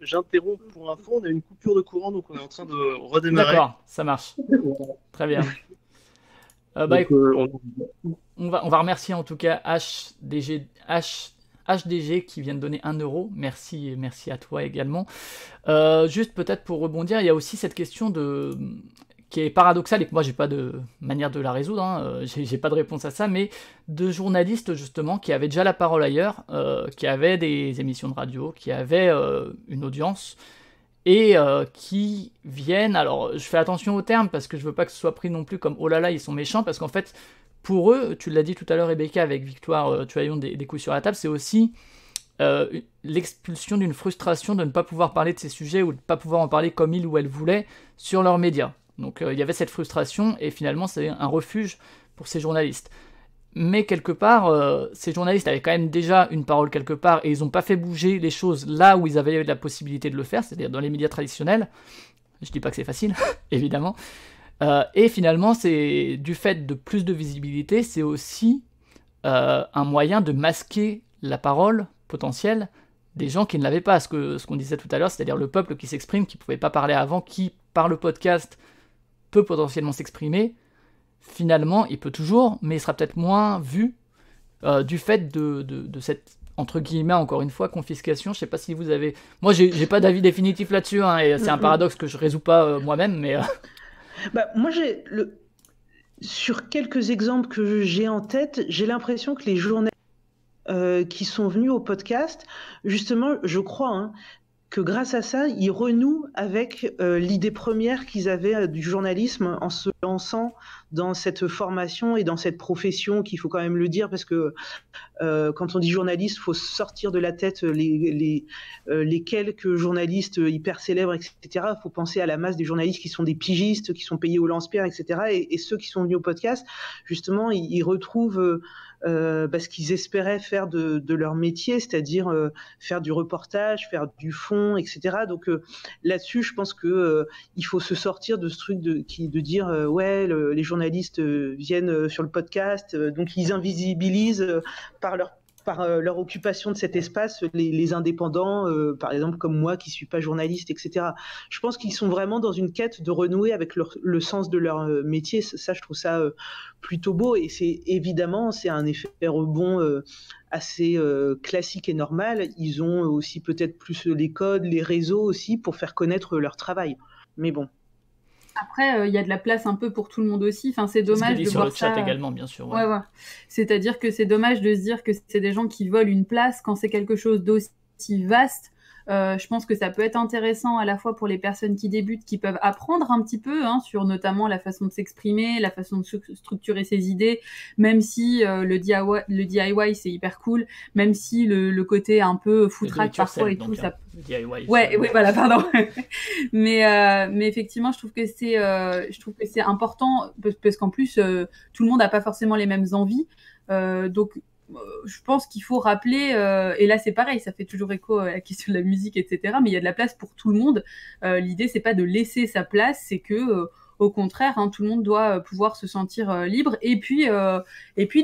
Speaker 7: J'interromps pour l'info, on a une coupure de courant, donc on est en train de redémarrer.
Speaker 1: D'accord, ça marche. Très bien. On va remercier en tout cas HDG qui vient de donner 1 euro. Merci à toi également. Juste peut-être pour rebondir, il y a aussi cette question qui est paradoxale et que moi j'ai pas de manière de la résoudre, hein. J'ai pas de réponse à ça, mais de journalistes justement qui avaient déjà la parole ailleurs, qui avaient des émissions de radio, qui avaient une audience et qui viennent, alors je fais attention aux termes parce que je veux pas que ce soit pris non plus comme oh là là ils sont méchants, parce qu'en fait pour eux, tu l'as dit tout à l'heure Rebecca avec Victoire Tuaillon des couilles sur la table, c'est aussi l'expulsion d'une frustration de ne pas pouvoir parler de ces sujets ou de ne pas pouvoir en parler comme ils ou elles voulaient sur leurs médias. Donc il y avait cette frustration et finalement c'est un refuge pour ces journalistes. Mais quelque part, ces journalistes avaient quand même déjà une parole quelque part et ils n'ont pas fait bouger les choses là où ils avaient la possibilité de le faire, c'est-à-dire dans les médias traditionnels. Je dis pas que c'est facile, évidemment. Et finalement, c'est du fait de plus de visibilité, c'est aussi un moyen de masquer la parole potentielle des gens qui ne l'avaient pas. Ce qu'on disait tout à l'heure, c'est-à-dire le peuple qui s'exprime, qui ne pouvait pas parler avant, qui, par le podcast, peut potentiellement s'exprimer. Finalement, il peut toujours, mais il sera peut-être moins vu du fait de cette, entre guillemets, encore une fois, confiscation. Je sais pas si vous avez... Moi, j'ai pas d'avis définitif là-dessus, hein, et c'est un paradoxe que je résous pas moi-même, mais...
Speaker 4: Moi, sur quelques exemples que j'ai en tête, j'ai l'impression que les journalistes qui sont venus au podcast, justement, je crois, hein, que grâce à ça, ils renouent avec l'idée première qu'ils avaient du journalisme en se lançant dans cette formation et dans cette profession, qu'il faut quand même le dire, parce que quand on dit journaliste, il faut sortir de la tête les quelques journalistes hyper célèbres, etc. Il faut penser à la masse des journalistes qui sont des pigistes, qui sont payés au lance-pierre, etc. Et ceux qui sont venus au podcast, justement, ils retrouvent ce qu'ils espéraient faire de leur métier, c'est-à-dire faire du reportage, faire du fond, etc. Donc là-dessus, je pense que il faut se sortir de ce truc de dire les journalistes viennent sur le podcast, donc ils invisibilisent par leur occupation de cet espace, les indépendants, par exemple comme moi qui suis pas journaliste, etc. Je pense qu'ils sont vraiment dans une quête de renouer avec le sens de leur métier. Ça, je trouve ça plutôt beau, et c'est un effet rebond assez classique et normal. Ils ont aussi peut-être plus les codes, les réseaux aussi pour faire connaître leur travail. Mais bon.
Speaker 3: Après, il y a de la place un peu pour tout le monde aussi. Enfin, c'est dommage de
Speaker 1: sur
Speaker 3: voir
Speaker 1: le chat
Speaker 3: ça.
Speaker 1: également, bien sûr.
Speaker 3: Ouais. C'est-à-dire que c'est dommage de se dire que c'est des gens qui volent une place quand c'est quelque chose d'aussi vaste. Je pense que ça peut être intéressant à la fois pour les personnes qui débutent, qui peuvent apprendre un petit peu sur notamment la façon de s'exprimer, la façon de structurer ses idées, même si le DIY c'est hyper cool, même si le côté un peu foutraque parfois et tout, ça.
Speaker 1: Le DIY.
Speaker 3: Ouais, voilà, pardon. mais effectivement, je trouve que c'est important parce qu'en plus tout le monde n'a pas forcément les mêmes envies, donc je pense qu'il faut rappeler, et là c'est pareil, ça fait toujours écho à la question de la musique, etc. Mais il y a de la place pour tout le monde. L'idée c'est pas de laisser sa place, c'est que au contraire, tout le monde doit pouvoir se sentir libre, et puis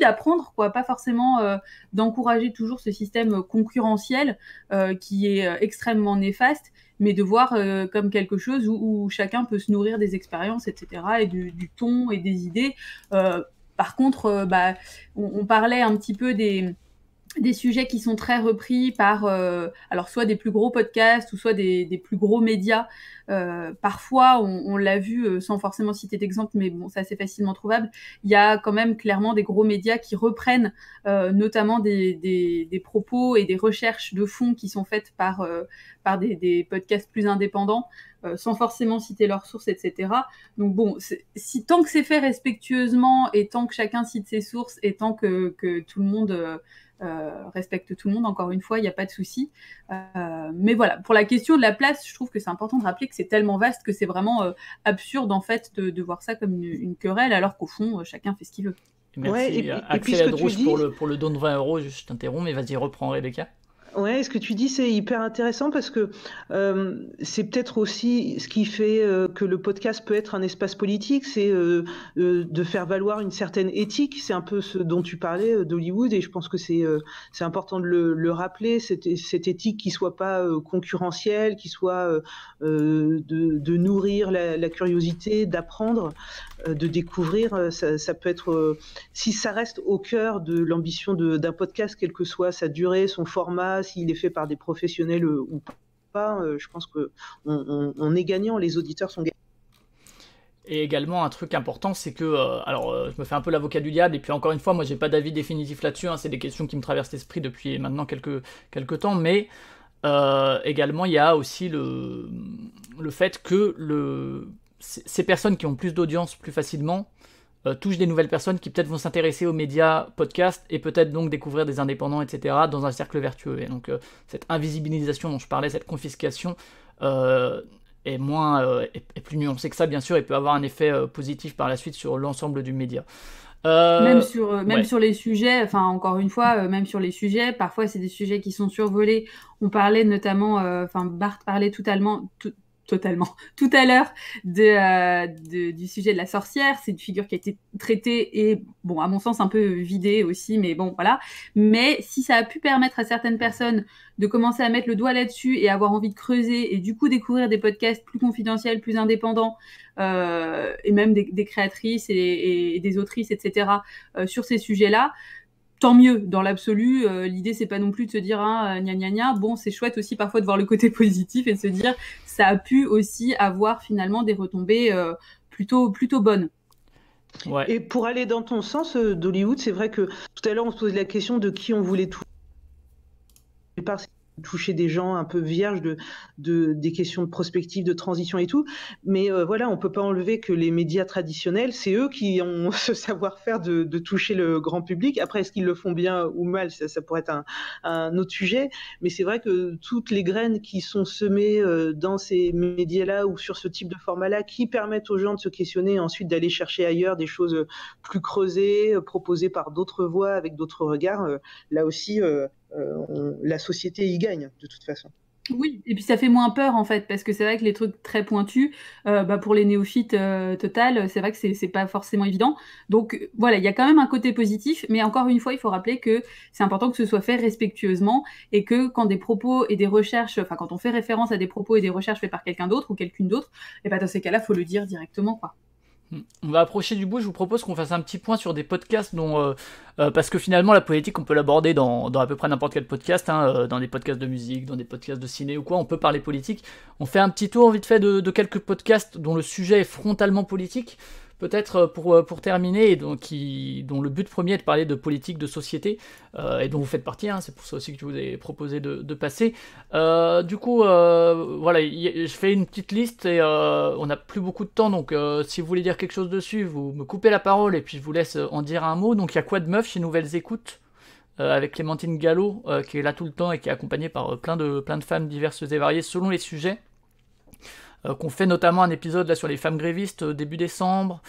Speaker 3: d'apprendre, quoi, pas forcément d'encourager toujours ce système concurrentiel qui est extrêmement néfaste, mais de voir comme quelque chose où chacun peut se nourrir des expériences, etc. et du ton et des idées. Par contre, on parlait un petit peu des sujets qui sont très repris par alors soit des plus gros podcasts ou soit des plus gros médias. Parfois, on l'a vu sans forcément citer d'exemple, mais bon, c'est assez facilement trouvable. Il y a quand même clairement des gros médias qui reprennent notamment des propos et des recherches de fond qui sont faites par des podcasts plus indépendants, sans forcément citer leurs sources, etc. Donc bon, tant que c'est fait respectueusement et tant que chacun cite ses sources et tant que tout le monde respecte tout le monde, encore une fois, il n'y a pas de souci. Mais voilà, pour la question de la place, je trouve que c'est important de rappeler que c'est tellement vaste que c'est vraiment absurde en fait de voir ça comme une querelle, alors qu'au fond, chacun fait ce qu'il veut.
Speaker 1: Merci. Axel Adrouche pour le don de 20 €. Je t'interromps, mais vas-y, reprends, Rebecca.
Speaker 4: Ouais, ce que tu dis, c'est hyper intéressant parce que c'est peut-être aussi ce qui fait que le podcast peut être un espace politique, c'est de faire valoir une certaine éthique. C'est un peu ce dont tu parlais d'Hollywood, et je pense que c'est important de le rappeler, cette éthique qui soit pas concurrentielle, qui soit de nourrir la curiosité, d'apprendre, de découvrir. Ça peut être, si ça reste au cœur de l'ambition d'un podcast, quelle que soit sa durée, son format, s'il est fait par des professionnels ou pas, je pense qu'on est gagnant, les auditeurs sont gagnants.
Speaker 1: Et également, un truc important, c'est que, je me fais un peu l'avocat du diable, et puis encore une fois, moi j'ai pas d'avis définitif là-dessus, c'est des questions qui me traversent l'esprit depuis maintenant quelques temps, mais également il y a aussi le fait que ces personnes qui ont plus d'audience plus facilement touchent des nouvelles personnes qui peut-être vont s'intéresser aux médias podcast et peut-être donc découvrir des indépendants, etc. dans un cercle vertueux. Et donc cette invisibilisation dont je parlais, cette confiscation est plus nuancée que ça, bien sûr, et peut avoir un effet positif par la suite sur l'ensemble du média.
Speaker 3: Même sur les sujets, enfin encore une fois, même sur les sujets, parfois c'est des sujets qui sont survolés. On parlait notamment, Bart parlait totalement tout à l'heure du sujet de la sorcière. C'est une figure qui a été traitée et, bon, à mon sens, un peu vidée aussi, mais bon, voilà. Mais si ça a pu permettre à certaines personnes de commencer à mettre le doigt là-dessus et avoir envie de creuser et du coup découvrir des podcasts plus confidentiels, plus indépendants, et même des créatrices et des autrices, etc., sur ces sujets-là, tant mieux, dans l'absolu. L'idée, c'est pas non plus de se dire gna gna gna. Bon, c'est chouette aussi parfois de voir le côté positif et de se dire ça a pu aussi avoir finalement des retombées plutôt bonnes.
Speaker 1: Ouais.
Speaker 4: Et pour aller dans ton sens d'Hollywood, c'est vrai que tout à l'heure on se posait la question de qui on voulait tout. toucher des gens un peu vierges des questions de prospective, de transition et tout. Mais voilà, on peut pas enlever que les médias traditionnels, c'est eux qui ont ce savoir-faire de toucher le grand public. Après, est-ce qu'ils le font bien ou mal, ça pourrait être un autre sujet. Mais c'est vrai que toutes les graines qui sont semées dans ces médias-là ou sur ce type de format-là, qui permettent aux gens de se questionner et ensuite d'aller chercher ailleurs des choses plus creusées, proposées par d'autres voix, avec d'autres regards, là aussi, la société y gagne, de toute façon.
Speaker 3: Oui, et puis ça fait moins peur en fait, parce que c'est vrai que les trucs très pointus, pour les néophytes total, c'est vrai que c'est pas forcément évident. Donc voilà, il y a quand même un côté positif, mais encore une fois, il faut rappeler que c'est important que ce soit fait respectueusement et que quand des propos et des recherches, enfin quand on fait référence à des propos et des recherches faits par quelqu'un d'autre ou quelqu'une d'autre, et dans ces cas-là, faut le dire directement, quoi.
Speaker 1: On va approcher du bout, je vous propose qu'on fasse un petit point sur des podcasts parce que finalement la politique on peut l'aborder dans à peu près n'importe quel podcast, dans des podcasts de musique, dans des podcasts de ciné ou quoi, on peut parler politique. On fait un petit tour vite fait de quelques podcasts dont le sujet est frontalement politique, peut-être pour terminer, et dont le but premier est de parler de politique, de société, et dont vous faites partie, c'est pour ça aussi que je vous ai proposé de passer. Du coup, voilà, je fais une petite liste et on n'a plus beaucoup de temps, donc si vous voulez dire quelque chose dessus, vous me coupez la parole et puis je vous laisse en dire un mot. Donc il y a Quoi de Meuf chez Nouvelles Écoutes, avec Clémentine Gallo, qui est là tout le temps et qui est accompagnée par plein de femmes diverses et variées selon les sujets. Qu'on fait notamment un épisode là sur les femmes grévistes début décembre,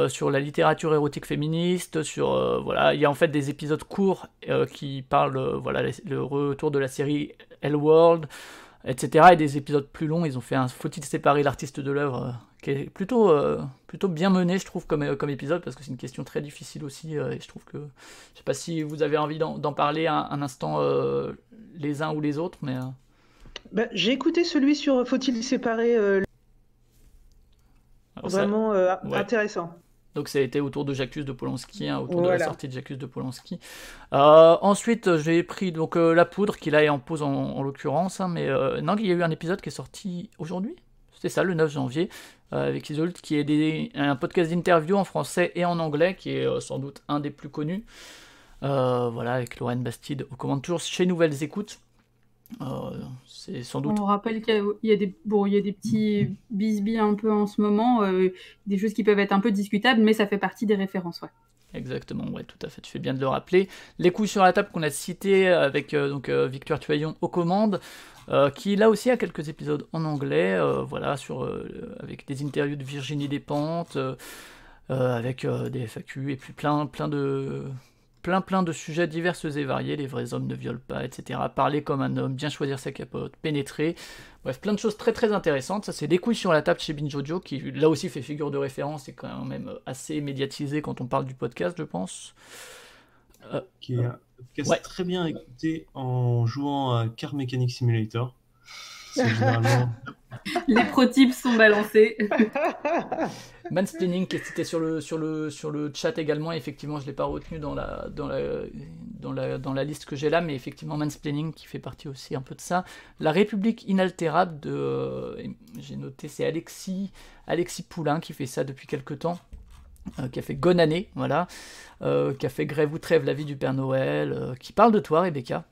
Speaker 1: sur la littérature érotique féministe, sur voilà, il y a en fait des épisodes courts qui parlent voilà le retour de la série L World, etc. et des épisodes plus longs. Ils ont fait un Faut-il séparer l'artiste de l'œuvre qui est plutôt bien mené, je trouve, comme épisode, parce que c'est une question très difficile aussi, et je trouve que je sais pas si vous avez envie d'en parler un instant les uns ou les autres, mais
Speaker 4: j'ai écouté celui sur Faut-il séparer, vraiment
Speaker 1: ouais.
Speaker 4: intéressant.
Speaker 1: Donc ça a été autour de J'accuse de Polanski, autour de
Speaker 4: Voilà.
Speaker 1: la sortie de J'accuse de Polanski. Ensuite, j'ai pris donc La Poudre, qui là est en pause en l'occurrence, mais non, il y a eu un épisode qui est sorti aujourd'hui, c'était ça, le 9 janvier, avec Isolde, qui est un podcast d'interview en français et en anglais, qui est sans doute un des plus connus. Voilà, avec Lorraine Bastide aux commandes, toujours chez Nouvelles Écoutes. C'est sans doute...
Speaker 3: On rappelle qu'il y a des petits bisbis un peu en ce moment, des choses qui peuvent être un peu discutables, mais ça fait partie des références, ouais.
Speaker 1: Exactement, ouais, tout à fait, tu fais bien de le rappeler. Les couilles sur la table qu'on a cité avec Victoire Tuaillon aux commandes, qui là aussi a quelques épisodes en anglais, voilà, avec des interviews de Virginie Despentes, avec des FAQ, et puis plein de sujets divers et variés, les vrais hommes ne violent pas, etc. Parler comme un homme, bien choisir sa capote, pénétrer, bref, plein de choses très très intéressantes. Ça, c'est Des couilles sur la table chez Binge Audio, qui là aussi fait figure de référence, et quand même assez médiatisé quand on parle du podcast, je pense.
Speaker 6: Qui est un podcast très bien écouté en jouant à Car Mechanic Simulator. C'est généralement...
Speaker 3: Les pro-tips sont balancés.
Speaker 1: Mansplaining qui est cité sur le chat également, effectivement je ne l'ai pas retenu dans la liste que j'ai là, mais effectivement Mansplaining qui fait partie aussi un peu de ça. La République inaltérable j'ai noté, c'est Alexis Poulain qui fait ça depuis quelques temps, qui a fait Gone Année, voilà, qui a fait Grève ou trêve, la vie du Père Noël, qui parle de toi Rebecca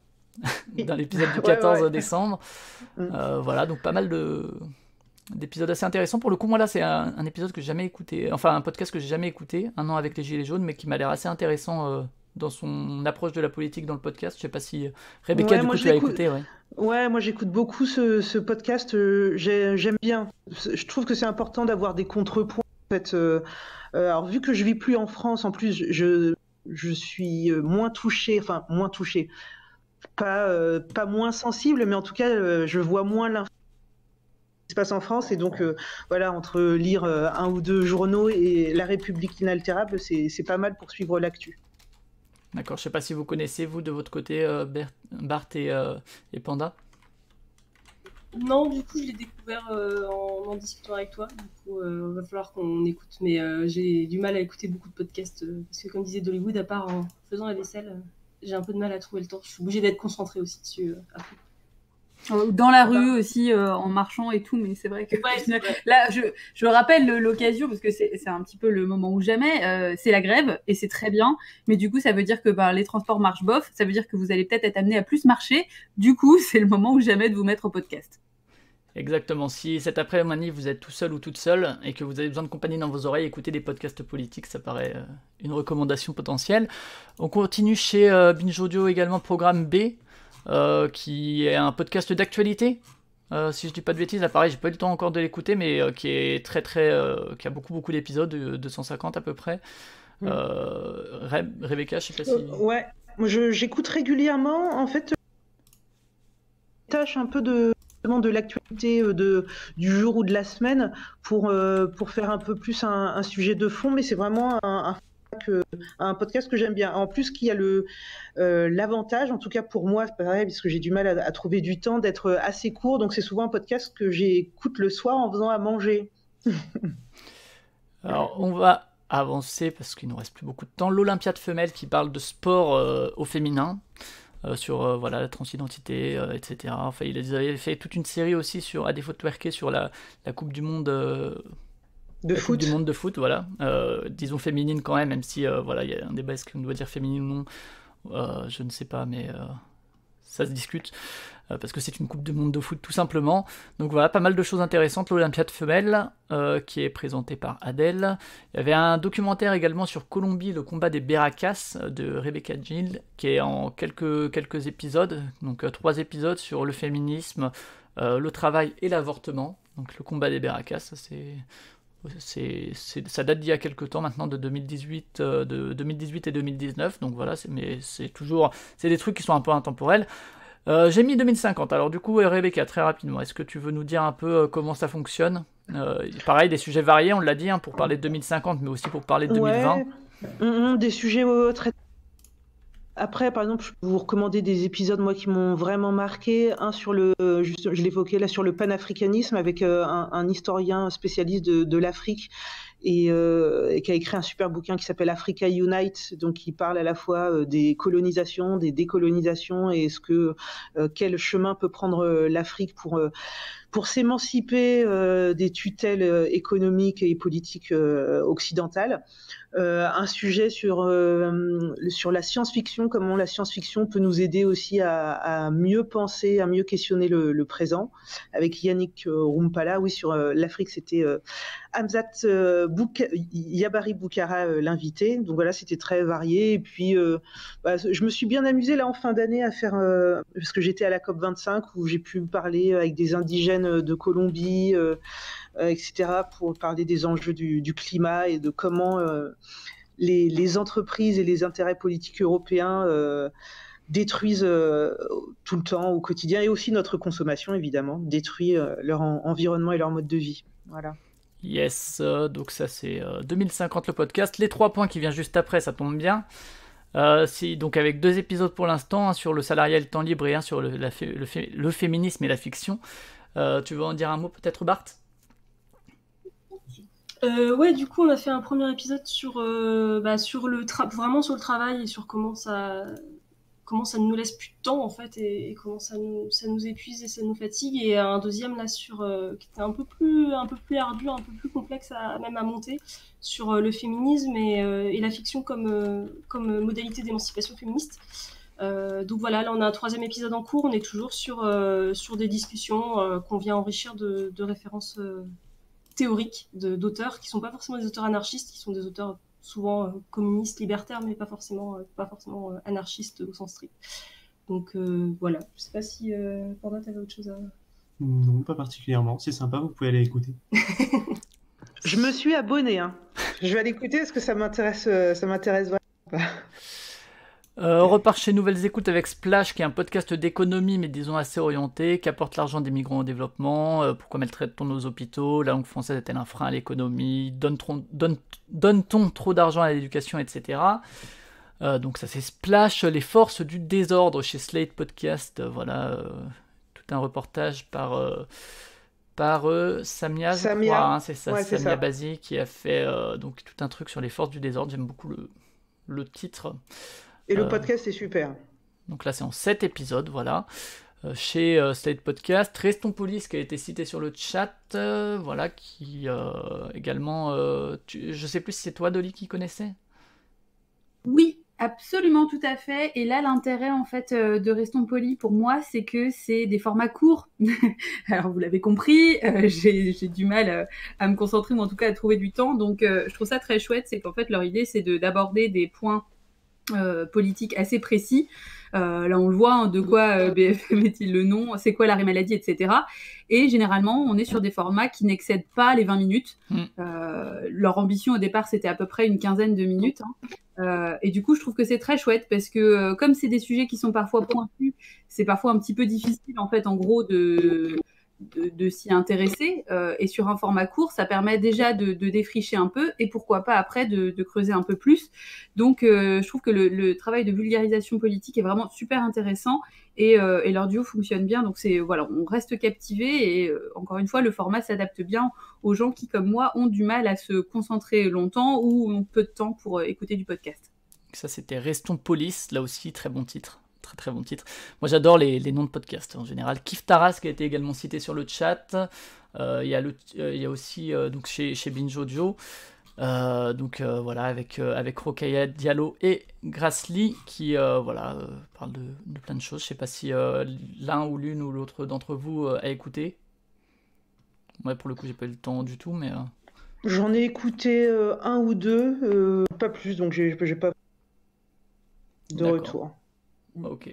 Speaker 1: dans l'épisode du 14 décembre. Voilà, donc pas mal d'épisodes assez intéressants. Pour le coup, moi là, c'est un épisode que j'ai jamais écouté, enfin un podcast que j'ai jamais écouté, Un an avec les Gilets jaunes, mais qui m'a l'air assez intéressant dans son approche de la politique dans le podcast. Je sais pas si Rebecca, du coup, tu l'as écouté, ouais.
Speaker 4: Ouais, moi j'écoute beaucoup ce podcast, j'aime bien. Je trouve que c'est important d'avoir des contrepoints. En fait, alors vu que je vis plus en France, en plus je suis moins touchée, pas moins sensible, mais en tout cas je vois moins l'info qui se passe en France, et donc voilà, entre lire un ou deux journaux et La République inaltérable, c'est pas mal pour suivre l'actu.
Speaker 1: D'accord, je sais pas si vous connaissez, vous, de votre côté, Bart et Panda.
Speaker 5: Non, du coup, je l'ai découvert en discutant avec toi. Du coup, va falloir qu'on écoute. Mais j'ai du mal à écouter beaucoup de podcasts parce que, comme disait Dollywood, à part en faisant la vaisselle, j'ai un peu de mal à trouver le temps. Je suis obligée d'être concentrée aussi dessus.
Speaker 3: Dans la rue aussi, en marchant et tout, mais c'est vrai que là, je rappelle l'occasion, parce que c'est un petit peu le moment ou jamais, c'est la grève, et c'est très bien, mais du coup, ça veut dire que les transports marchent bof, ça veut dire que vous allez peut-être être amené à plus marcher, du coup, c'est le moment ou jamais de vous mettre au podcast.
Speaker 1: Exactement. Si cet après-midi vous êtes tout seul ou toute seule et que vous avez besoin de compagnie dans vos oreilles, écoutez des podcasts politiques, ça paraît une recommandation potentielle. On continue chez Binge Audio également, Programme B, qui est un podcast d'actualité. Si je dis pas de bêtises, là pareil, j'ai pas eu le temps encore de l'écouter, mais qui est qui a beaucoup d'épisodes, 250 à peu près. Rebecca, je sais pas si...
Speaker 4: Ouais, moi j'écoute régulièrement, en fait, tâche un peu de l'actualité du jour ou de la semaine pour faire un peu plus un sujet de fond, mais c'est vraiment un podcast que j'aime bien. En plus, qui a l'avantage, en tout cas pour moi, c'est pareil, parce que j'ai du mal à trouver du temps, d'être assez court, donc c'est souvent un podcast que j'écoute le soir en faisant à manger.
Speaker 1: Alors, on va avancer parce qu'il nous reste plus beaucoup de temps. L'Olympiade femelle qui parle de sport au féminin. Sur la transidentité, etc. Enfin, ils avaient fait toute une série aussi sur, à défaut de twerker, sur la Coupe du Monde
Speaker 4: Coupe
Speaker 1: du monde de foot, voilà. Disons féminine quand même si il y a un débat, est-ce qu'on doit dire féminine ou non, je ne sais pas, mais ça se discute. Parce que c'est une Coupe du Monde de foot tout simplement. Donc voilà, pas mal de choses intéressantes. L'Olympiade femelle, qui est présentée par Adèle. Il y avait un documentaire également sur Colombie, le combat des Berracas, de Rebecca Gill, qui est en quelques épisodes, donc 3 épisodes sur le féminisme, le travail et l'avortement. Donc le combat des Berracas, ça date d'il y a quelques temps maintenant, de 2018 et 2019. Donc voilà, mais c'est des trucs qui sont un peu intemporels. J'ai mis 2050. Alors du coup, Rebecca, très rapidement, est-ce que tu veux nous dire un peu comment ça fonctionne? Pareil, des sujets variés, on l'a dit, pour parler de 2050, mais aussi pour parler de 2020.
Speaker 4: Ouais, des sujets très... Après, par exemple, je peux vous recommander des épisodes, moi, qui m'ont vraiment marqué. Un sur je l'évoquais là, sur le panafricanisme, avec un historien spécialiste de l'Afrique, et qui a écrit un super bouquin qui s'appelle Africa Unite, donc qui parle à la fois des colonisations, des décolonisations, et quel chemin peut prendre l'Afrique pour s'émanciper des tutelles économiques et politiques occidentales. Un sujet sur la science-fiction, comment la science-fiction peut nous aider aussi à mieux penser, à mieux questionner le présent, avec Yannick Rumpala. Oui, sur l'Afrique, c'était Hamzat Yabari Boukara, l'invité. Donc voilà, c'était très varié. Et puis, je me suis bien amusée là en fin d'année à faire, parce que j'étais à la COP25 où j'ai pu parler avec des indigènes de Colombie, etc., pour parler des enjeux du climat et de comment les entreprises et les intérêts politiques européens détruisent tout le temps, au quotidien, et aussi notre consommation, évidemment, détruit leur environnement et leur mode de vie. Voilà.
Speaker 1: Yes, donc ça c'est 2050 le podcast. Les 3 points qui viennent juste après, ça tombe bien. Donc avec 2 épisodes pour l'instant, un sur le salariat et le temps libre et un sur le féminisme et la fiction. Tu veux en dire un mot peut-être, Bart?
Speaker 5: Ouais, du coup, on a fait un premier épisode sur vraiment sur le travail et sur comment ça ne nous laisse plus de temps en fait, et comment ça nous épuise et ça nous fatigue, et un deuxième là qui était un peu plus ardu, un peu plus complexe à monter, sur le féminisme et la fiction comme modalité d'émancipation féministe. Donc voilà, là on a un 3e épisode en cours, on est toujours sur des discussions qu'on vient enrichir de références théoriques d'auteurs qui sont pas forcément des auteurs anarchistes, qui sont des auteurs souvent communistes, libertaires, mais pas forcément anarchistes au sens strict. Donc voilà, je sais pas si Panda, t'avais autre chose à...
Speaker 6: Non, pas particulièrement, c'est sympa, vous pouvez aller écouter.
Speaker 4: Je me suis abonnée, hein. Je vais aller écouter parce que ça m'intéresse vraiment.
Speaker 1: On repart chez Nouvelles Écoutes avec Splash, qui est un podcast d'économie, mais disons assez orienté, qui apporte l'argent des migrants au développement, pourquoi maltraite-t-on nos hôpitaux, la langue française est-elle un frein à l'économie, donne-t-on trop d'argent à l'éducation, etc. Donc ça c'est Splash, les forces du désordre chez Slate Podcast, tout un reportage par Samia, je crois, hein, c'est ça, ouais, Samia Bazi, qui a fait donc tout un truc sur les forces du désordre. J'aime beaucoup le titre.
Speaker 4: Et le podcast est super.
Speaker 1: Donc là, c'est en 7 épisodes, voilà. chez Slate Podcast. Restons Polis qui a été cité sur le chat, voilà, qui également... je sais plus si c'est toi, Dolly, qui connaissais.
Speaker 3: Oui, absolument, tout à fait. Et là, l'intérêt en fait de Restons Polis pour moi, c'est que c'est des formats courts. Alors, vous l'avez compris, j'ai du mal à me concentrer ou en tout cas à trouver du temps. Donc, je trouve ça très chouette. C'est qu'en fait, leur idée, c'est d'aborder des points politiques assez précis. Là, on le voit, hein, de quoi BFM est-il le nom, c'est quoi l'arrêt maladie, etc. Et généralement, on est sur des formats qui n'excèdent pas les 20 minutes. Leur ambition au départ, c'était à peu près une quinzaine de minutes. Et du coup, je trouve que c'est très chouette parce que comme c'est des sujets qui sont parfois pointus, c'est parfois un petit peu difficile, en fait, en gros, de s'y intéresser. Et sur un format court, ça permet déjà de défricher un peu et pourquoi pas après de creuser un peu plus. Donc, je trouve que le travail de vulgarisation politique est vraiment super intéressant et leur duo fonctionne bien. Donc, voilà, on reste captivé et encore une fois, le format s'adapte bien aux gens qui, comme moi, ont du mal à se concentrer longtemps ou ont peu de temps pour écouter du podcast.
Speaker 1: Ça, c'était Restons Police, là aussi, très bon titre. Très très bon titre. Moi j'adore les noms de podcasts en général. Kif Taras qui a été également cité sur le chat. Il y a aussi donc chez Binge Audio. Voilà, avec Rokhaya Diallo et Grassley qui parlent de plein de choses. Je sais pas si l'un ou l'une ou l'autre d'entre vous a écouté. Ouais, pour le coup, j'ai pas eu le temps du tout, mais.
Speaker 4: J'en ai écouté un ou deux, pas plus, donc j'ai pas de retour.
Speaker 1: Ok.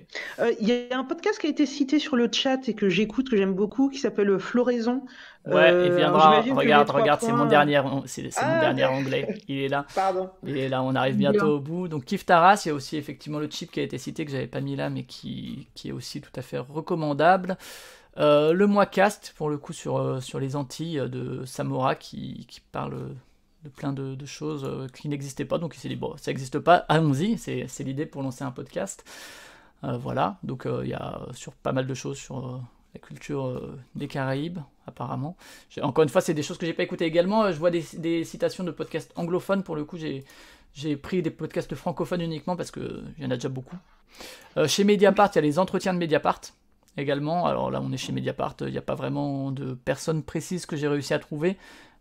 Speaker 4: Il y a un podcast qui a été cité sur le chat et que j'écoute, que j'aime beaucoup, qui s'appelle Floraison.
Speaker 1: Ouais, il viendra. Regarde, c'est mon
Speaker 4: points...
Speaker 1: dernier, mon dernier anglais. Il est là.
Speaker 4: Pardon.
Speaker 1: Il est là, on arrive bientôt au bout. Donc Kif Taras, il y a aussi effectivement le chip qui a été cité, que j'avais pas mis là, mais qui est aussi tout à fait recommandable. Le Moicast, pour le coup, sur les Antilles de Samora, qui parle de plein de choses qui n'existaient pas. Donc il s'est dit, bon, ça n'existe pas, allons-y, c'est l'idée pour lancer un podcast. Voilà, donc il y a sur pas mal de choses sur la culture des Caraïbes, apparemment. Encore une fois, c'est des choses que j'ai pas écoutées également. Je vois des citations de podcasts anglophones. Pour le coup, j'ai pris des podcasts francophones uniquement parce qu'il y en a déjà beaucoup. Chez Mediapart, il y a les entretiens de Mediapart également. Alors là, on est chez Mediapart, il n'y a pas vraiment de personnes précises que j'ai réussi à trouver.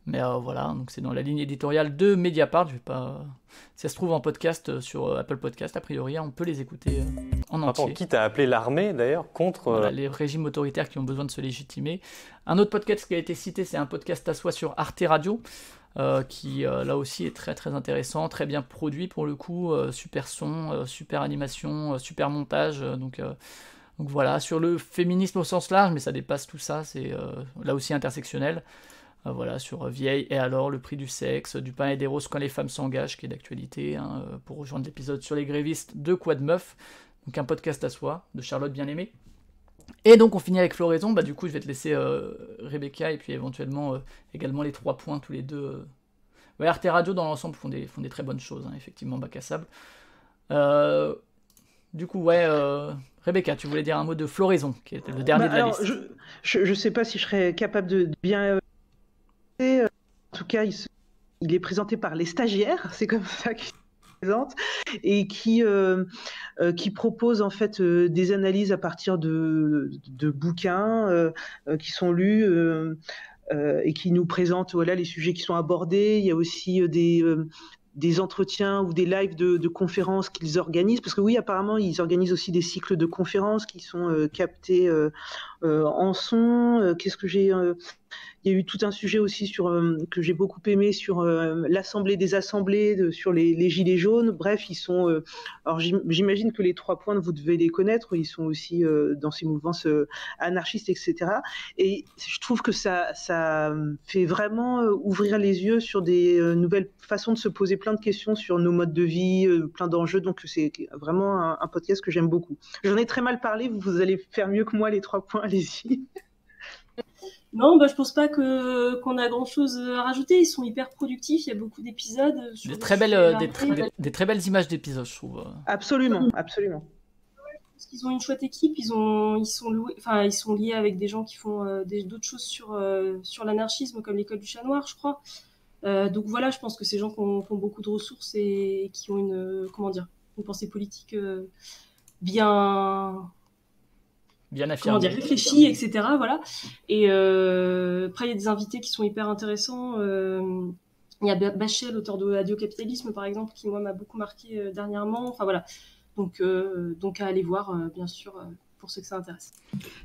Speaker 1: Mais voilà, donc c'est dans la ligne éditoriale de Mediapart. Je vais pas... Si ça se trouve en podcast sur Apple Podcast, a priori, on peut les écouter en entier.
Speaker 8: Attends, qui t'a appelé l'armée d'ailleurs contre
Speaker 1: voilà, les régimes autoritaires qui ont besoin de se légitimer. Un autre podcast qui a été cité, c'est un podcast à soi sur Arte Radio, qui là aussi est très très intéressant, très bien produit pour le coup, super son, super animation, super montage. Donc voilà, sur le féminisme au sens large, mais ça dépasse tout ça, c'est là aussi intersectionnel. Voilà, sur Vieille et alors, le prix du sexe, du pain et des roses quand les femmes s'engagent, qui est d'actualité, pour rejoindre l'épisode sur les grévistes de Quoi de Meuf, donc un podcast à soi, de Charlotte Bien-Aimée. Et donc on finit avec Floraison, du coup je vais te laisser Rebecca, et puis éventuellement également les 3 points tous les deux. Ouais, Arte Radio dans l'ensemble font des très bonnes choses, effectivement, bac à sable. Du coup, ouais, Rebecca, tu voulais dire un mot de Floraison, qui est le dernier de la liste.
Speaker 4: Je sais pas si je serais capable de bien... En tout cas, il est présenté par les stagiaires, c'est comme ça qu'il se présente, et qui propose en fait des analyses à partir de bouquins qui sont lus et qui nous présentent les sujets qui sont abordés. Il y a aussi des entretiens ou des lives de conférences qu'ils organisent, parce que oui, apparemment, ils organisent aussi des cycles de conférences qui sont captés en son. Qu'est-ce que j'ai Il y a eu tout un sujet aussi que j'ai beaucoup aimé sur l'Assemblée des assemblées, sur les Gilets jaunes. Bref, ils sont... alors j'imagine que les 3 points, vous devez les connaître. Ils sont aussi dans ces mouvances anarchistes, etc. Et je trouve que ça fait vraiment ouvrir les yeux sur des nouvelles façons de se poser plein de questions sur nos modes de vie, plein d'enjeux. Donc c'est vraiment un podcast que j'aime beaucoup. J'en ai très mal parlé. Vous allez faire mieux que moi les 3 points. Allez-y.
Speaker 5: Non, je pense pas qu'on a grand-chose à rajouter. Ils sont hyper productifs. Il y a beaucoup d'épisodes.
Speaker 1: Des très belles images d'épisodes, je trouve.
Speaker 4: Absolument, absolument.
Speaker 5: Parce qu'ils ont une chouette équipe. Ils sont liés avec des gens qui font d'autres choses sur l'anarchisme, comme l'école du Chat Noir, je crois. Donc voilà, je pense que ces gens qui ont beaucoup de ressources et qui ont une pensée politique bien
Speaker 1: Bien
Speaker 5: comment
Speaker 1: affirmé.
Speaker 5: dire, réfléchi, etc. Voilà. Et après, il y a des invités qui sont hyper intéressants. Il y a Bachel, l'auteur de Adieu Capitalisme, par exemple, qui, moi, m'a beaucoup marqué dernièrement. Enfin, voilà. Donc à aller voir, bien sûr, pour ceux que ça intéresse.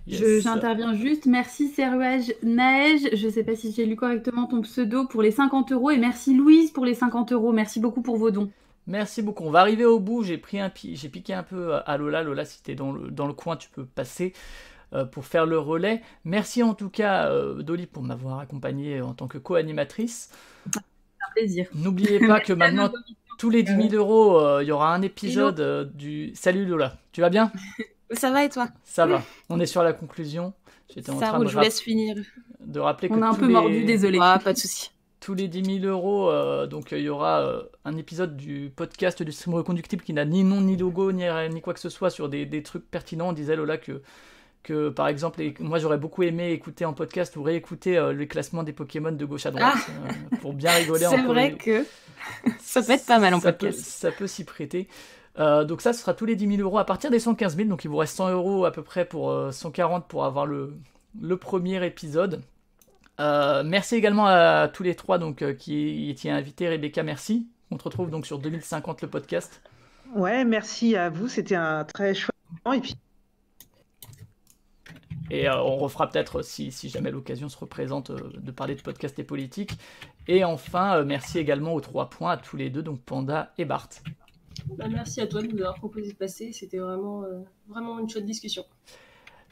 Speaker 1: Yes.
Speaker 3: J'interviens juste. Merci Serwaj Naej. Je ne sais pas si j'ai lu correctement ton pseudo pour les 50 €. Et merci Louise pour les 50 €. Merci beaucoup pour vos dons.
Speaker 1: Merci beaucoup. On va arriver au bout. J'ai piqué un peu à Lola. Lola, si t'es dans le coin, tu peux passer pour faire le relais. Merci en tout cas, Dolly, pour m'avoir accompagné en tant que co-animatrice.
Speaker 3: C'est un plaisir.
Speaker 1: N'oubliez pas que maintenant, tous les 10 000 €, il y aura un épisode du... Salut Lola, tu vas bien?
Speaker 9: Ça va et toi?
Speaker 1: Ça va. On est sur la conclusion. J'étais en
Speaker 9: Ça
Speaker 1: train
Speaker 9: roule, je vous laisse finir.
Speaker 1: de rappeler que
Speaker 3: On a un
Speaker 1: tous
Speaker 3: peu
Speaker 1: les-
Speaker 3: mordu, désolé.
Speaker 9: Ah, pas de souci.
Speaker 1: tous les 10 000 €, donc il y aura un épisode du podcast du stream reconductible qui n'a ni nom, ni logo, ni quoi que ce soit sur des trucs pertinents. On disait Lola que par exemple, moi j'aurais beaucoup aimé écouter en podcast ou réécouter les classements des Pokémon de gauche à droite pour bien rigoler.
Speaker 9: C'est vrai que ça peut être pas mal en podcast.
Speaker 1: Ça peut s'y prêter. Donc ça, ce sera tous les 10 000 € à partir des 115 000. Donc il vous reste 100 € à peu près pour 140 pour avoir le premier épisode. Merci également à tous les trois donc, qui étaient invités. Rebecca, merci. On te retrouve donc sur 2050 le podcast.
Speaker 4: Ouais, merci à vous. C'était un très chouette moment. Et puis,
Speaker 1: Et on refera peut-être, si jamais l'occasion se représente, de parler de podcast et politique. Et enfin, merci également aux 3 points, à tous les deux, donc Panda et Bart.
Speaker 5: Bah, merci à toi de nous avoir proposé de passer. C'était vraiment une chouette discussion.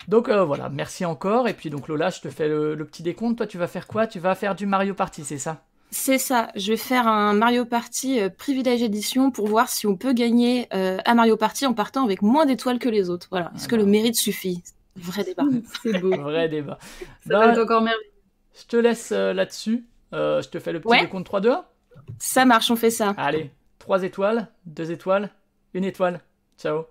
Speaker 1: Donc voilà, merci encore. Et puis donc Lola, je te fais le petit décompte. Toi, tu vas faire quoi? Tu vas faire du Mario Party, c'est ça?
Speaker 9: C'est ça, je vais faire un Mario Party privilège édition pour voir si on peut gagner à Mario Party en partant avec moins d'étoiles que les autres. Voilà, est-ce que le mérite suffit? Vrai débat.
Speaker 3: C'est beau.
Speaker 1: Vrai débat.
Speaker 3: Ça va être encore merveilleux.
Speaker 1: Je te laisse là-dessus. Je te fais le petit décompte 3-2.
Speaker 9: Ça marche, on fait ça.
Speaker 1: Allez, 3 étoiles, 2 étoiles, 1 étoile. Ciao.